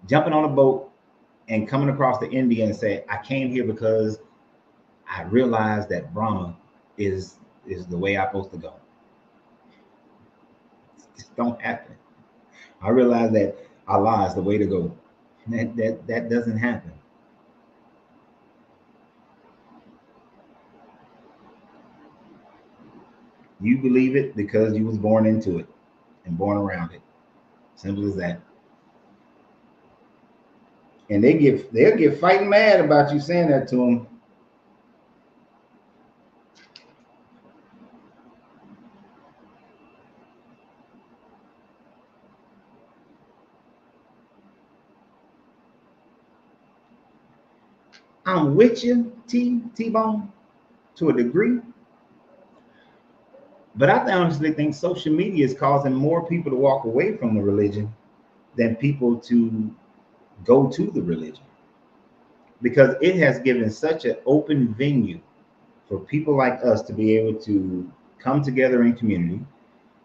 Speaker 1: jumping on a boat and coming across to India and say, I came here because I realized that Brahma is the way I'm supposed to go. It just don't happen. I realized that Allah is the way to go. That doesn't happen. You believe it because you was born into it and born around it. Simple as that. And they'll get fighting mad about you saying that to them. I'm with you, T-Bone, to a degree. But I honestly think social media is causing more people to walk away from the religion than people to go to the religion, because it has given such an open venue for people like us to be able to come together in community.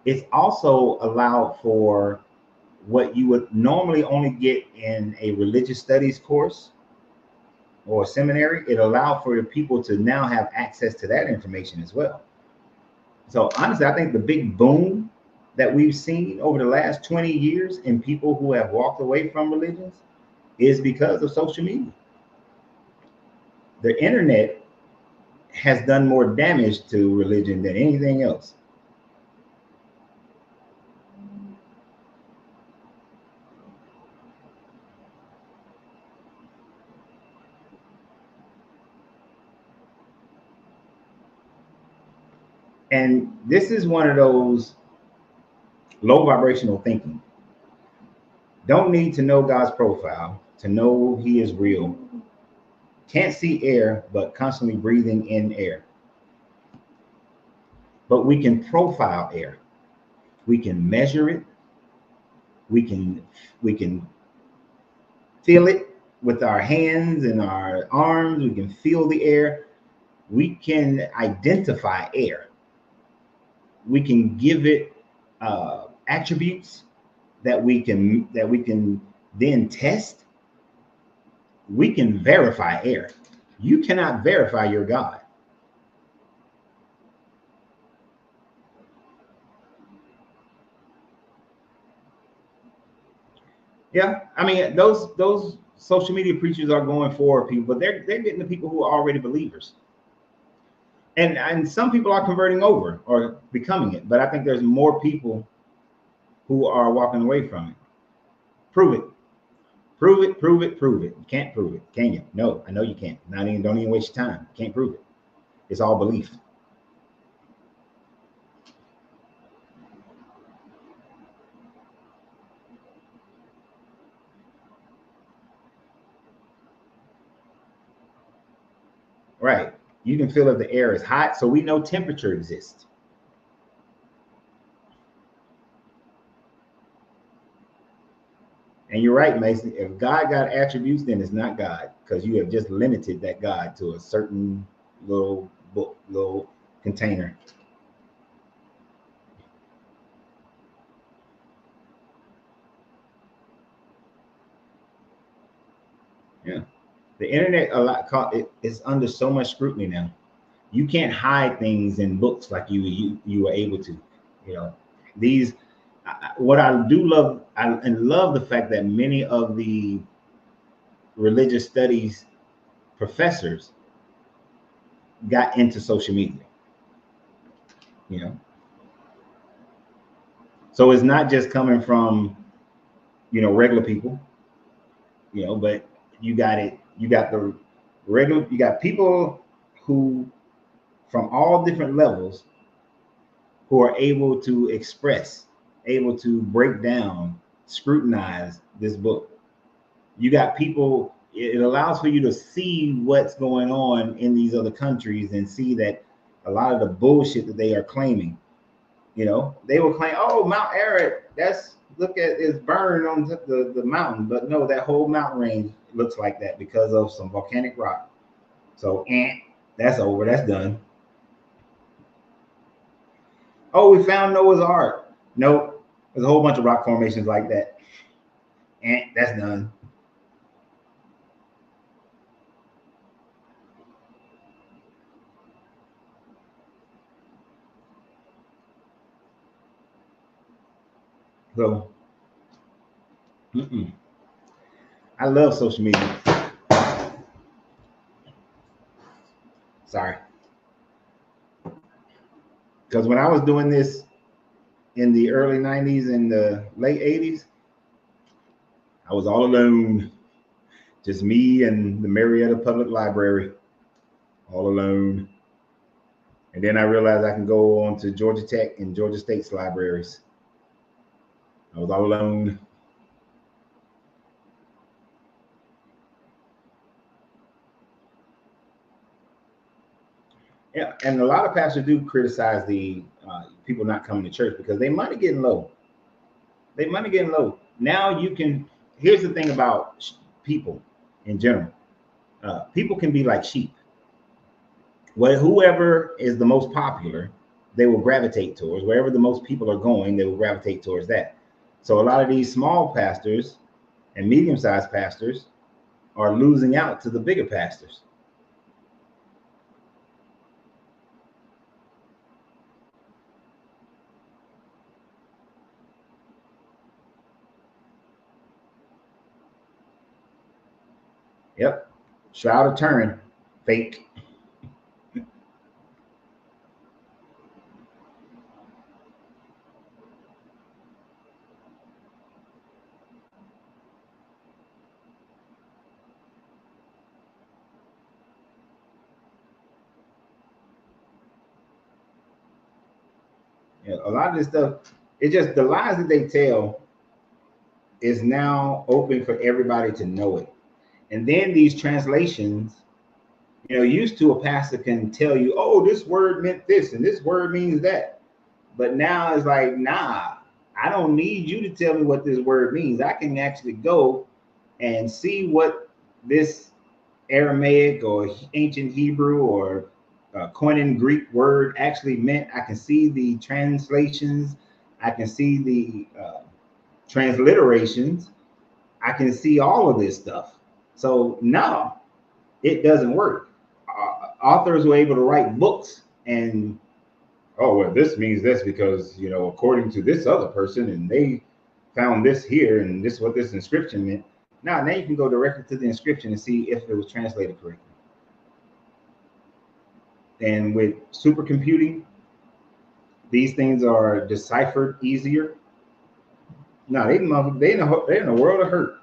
Speaker 1: It's also allowed for what you would normally only get in a religious studies course or seminary. It allowed for people to now have access to that information as well. So honestly, I think the big boom that we've seen over the last 20 years in people who have walked away from religions is because of social media. The internet has done more damage to religion than anything else. And this is one of those low vibrational thinking. Don't need to know God's profile to know he is real. Can't see air, but constantly breathing in air. But we can profile air. We can measure it. We can feel it. with our hands and our arms. We can feel the air. We can identify air. We can give it attributes that we can then test. We can verify air. You cannot verify your God. Yeah, I mean those social media preachers are going for people, but they're getting the people who are already believers, and some people are converting over or becoming it. But I think there's more people who are walking away from it. Prove it, prove it, prove it, prove it. You can't prove it, can you? No, I know you can't. Don't even waste your time. You can't prove it. It's all belief. Right. You can feel if the air is hot, so we know temperature exists. And you're right, Mason. If God got attributes, then it's not God, because you have just limited that God to a certain little book, little container. Yeah. The internet is under so much scrutiny now. You can't hide things in books like you were able to. You know, these what I do love, and love the fact that many of the religious studies professors got into social media. You know, so it's not just coming from regular people. But you got it. You got the regular. You got people who from all different levels who are able to express, able to break down, scrutinize this book. You got people, it allows for you to see what's going on in these other countries and see that a lot of the bullshit that they are claiming, they will claim, oh, Mount Ararat, look at it's burned on the mountain. But no, that whole mountain range looks like that because of some volcanic rock. So, that's over, that's done. Oh, we found Noah's Ark. Nope. There's a whole bunch of rock formations like that. And that's done. So, I love social media. Sorry. Because when I was doing this in the early 90s and the late 80s, I was all alone. Just me and the Marietta Public Library, all alone. And then I realized I can go on to Georgia Tech and Georgia State's libraries. I was all alone. Yeah, and a lot of pastors do criticize the people not coming to church because their money getting low. Their money getting low. Now you can. Here's the thing about people in general. People can be like sheep. Whoever is the most popular, they will gravitate towards. Wherever the most people are going, they will gravitate towards that. So a lot of these small pastors and medium-sized pastors are losing out to the bigger pastors. Yep. Shroud of Turin, fake. A lot of this stuff, it's just the lies that they tell is now open for everybody to know it. And then these translations, used to a pastor can tell you, oh, this word meant this and this word means that. But now it's like, nah, I don't need you to tell me what this word means. I can actually go and see what this Aramaic or ancient Hebrew or Koine Greek word actually meant. I can see the translations. I can see the transliterations. I can see all of this stuff. So no, it doesn't work. Authors were able to write books and, oh, well, this means this because, according to this other person, and they found this here, and this is what this inscription meant. Now you can go directly to the inscription and see if it was translated correctly. And with supercomputing, these things are deciphered easier. No, they in a world of hurt.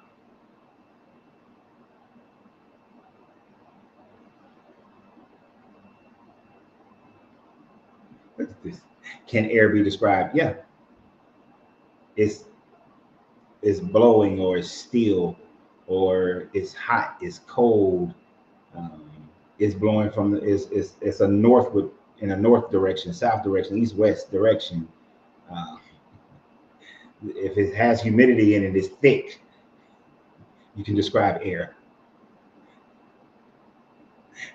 Speaker 1: Look at this. Can air be described? Yeah. It's blowing, or it's still, or it's hot, it's cold. It's blowing from it's a northward, in a north direction, south direction, east west direction. If it has humidity and it is thick, you can describe air.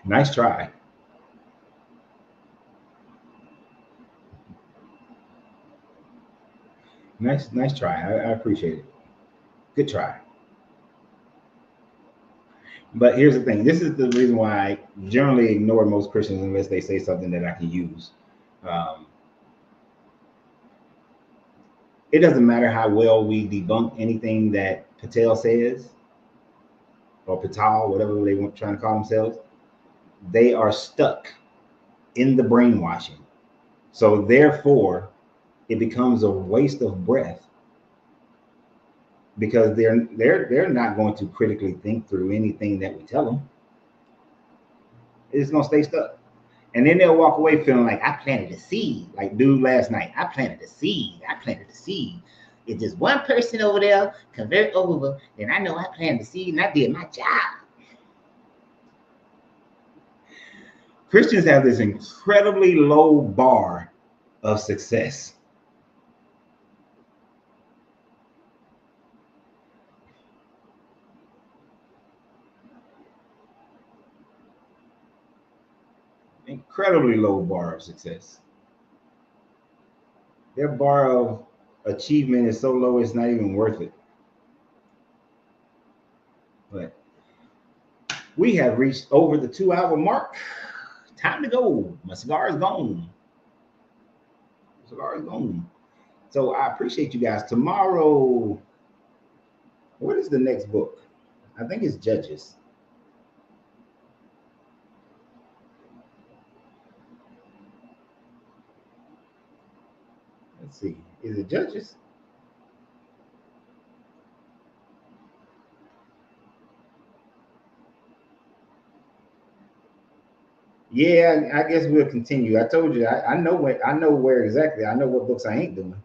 Speaker 1: Nice try. Nice try. I appreciate it. Good try. But here's the thing. This is the reason why I generally ignore most Christians unless they say something that I can use. It doesn't matter how well we debunk anything that Patel says, or Patel, whatever they want trying to call themselves. They are stuck in the brainwashing. So therefore, it becomes a waste of breath, because they're not going to critically think through anything that we tell them. It's gonna stay stuck. And then they'll walk away feeling like, I planted a seed. Like dude last night, I planted a seed. If there's one person over there convert over, then I know I planted a seed and I did my job. Christians have this incredibly low bar of success. Incredibly low bar of success. Their bar of achievement is so low it's not even worth it. But we have reached over the 2-hour mark. Time to go. My cigar is gone. So I appreciate you guys. Tomorrow, what is the next book? I think it's Judges. Let's see. Is it Judges? Yeah, I guess we'll continue. I told you, I know where exactly. I know what books I ain't doing.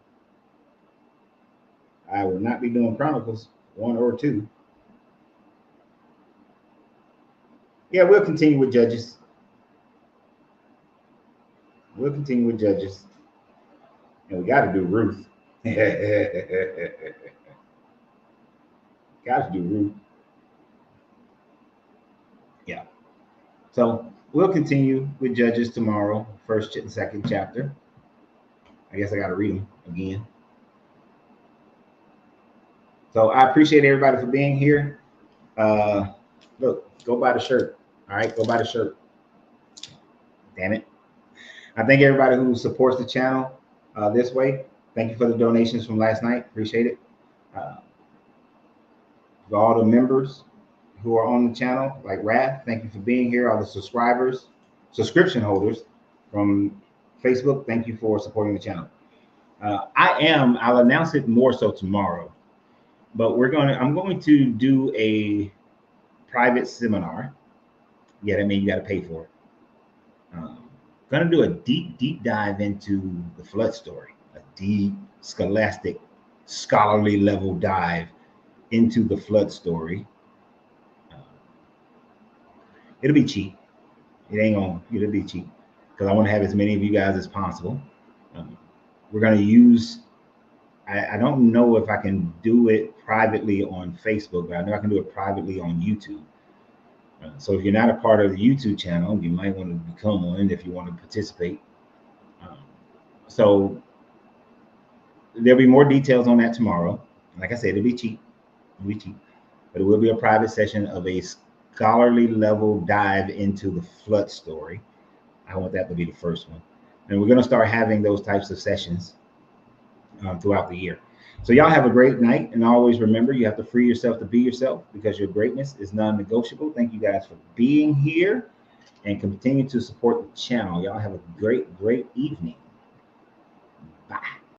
Speaker 1: I will not be doing Chronicles 1 or 2. Yeah, we'll continue with Judges. And we got to do Ruth. Got to do Ruth. Yeah. So we'll continue with Judges tomorrow, first and second chapter. I guess I got to read them again. So I appreciate everybody for being here. Look, go buy the shirt. All right, go buy the shirt. Damn it. I thank everybody who supports the channel this way. Thank you for the donations from last night. Appreciate it. For all the members who are on the channel, like Wrath, thank you for being here. All the subscription holders from Facebook, thank you for supporting the channel. I'll announce it more so tomorrow, but I'm going to do a private seminar. Yeah, that means you got to pay for it. Going to do a deep dive into the flood story, a deep scholastic, scholarly level dive into the flood story. It'll be cheap. It'll be cheap because I want to have as many of you guys as possible. We're going to use, I don't know if I can do it privately on Facebook, but I know I can do it privately on YouTube. So if you're not a part of the YouTube channel, you might want to become one if you want to participate. Um, so there'll be more details on that tomorrow. Like I said, it'll be cheap. It'll be cheap. But it will be a private session of a scholarly level dive into the flood story. I want that to be the first one. And we're going to start having those types of sessions throughout the year. So y'all have a great night. And always remember, you have to free yourself to be yourself because your greatness is non-negotiable. Thank you guys for being here and continue to support the channel. Y'all have a great, great evening.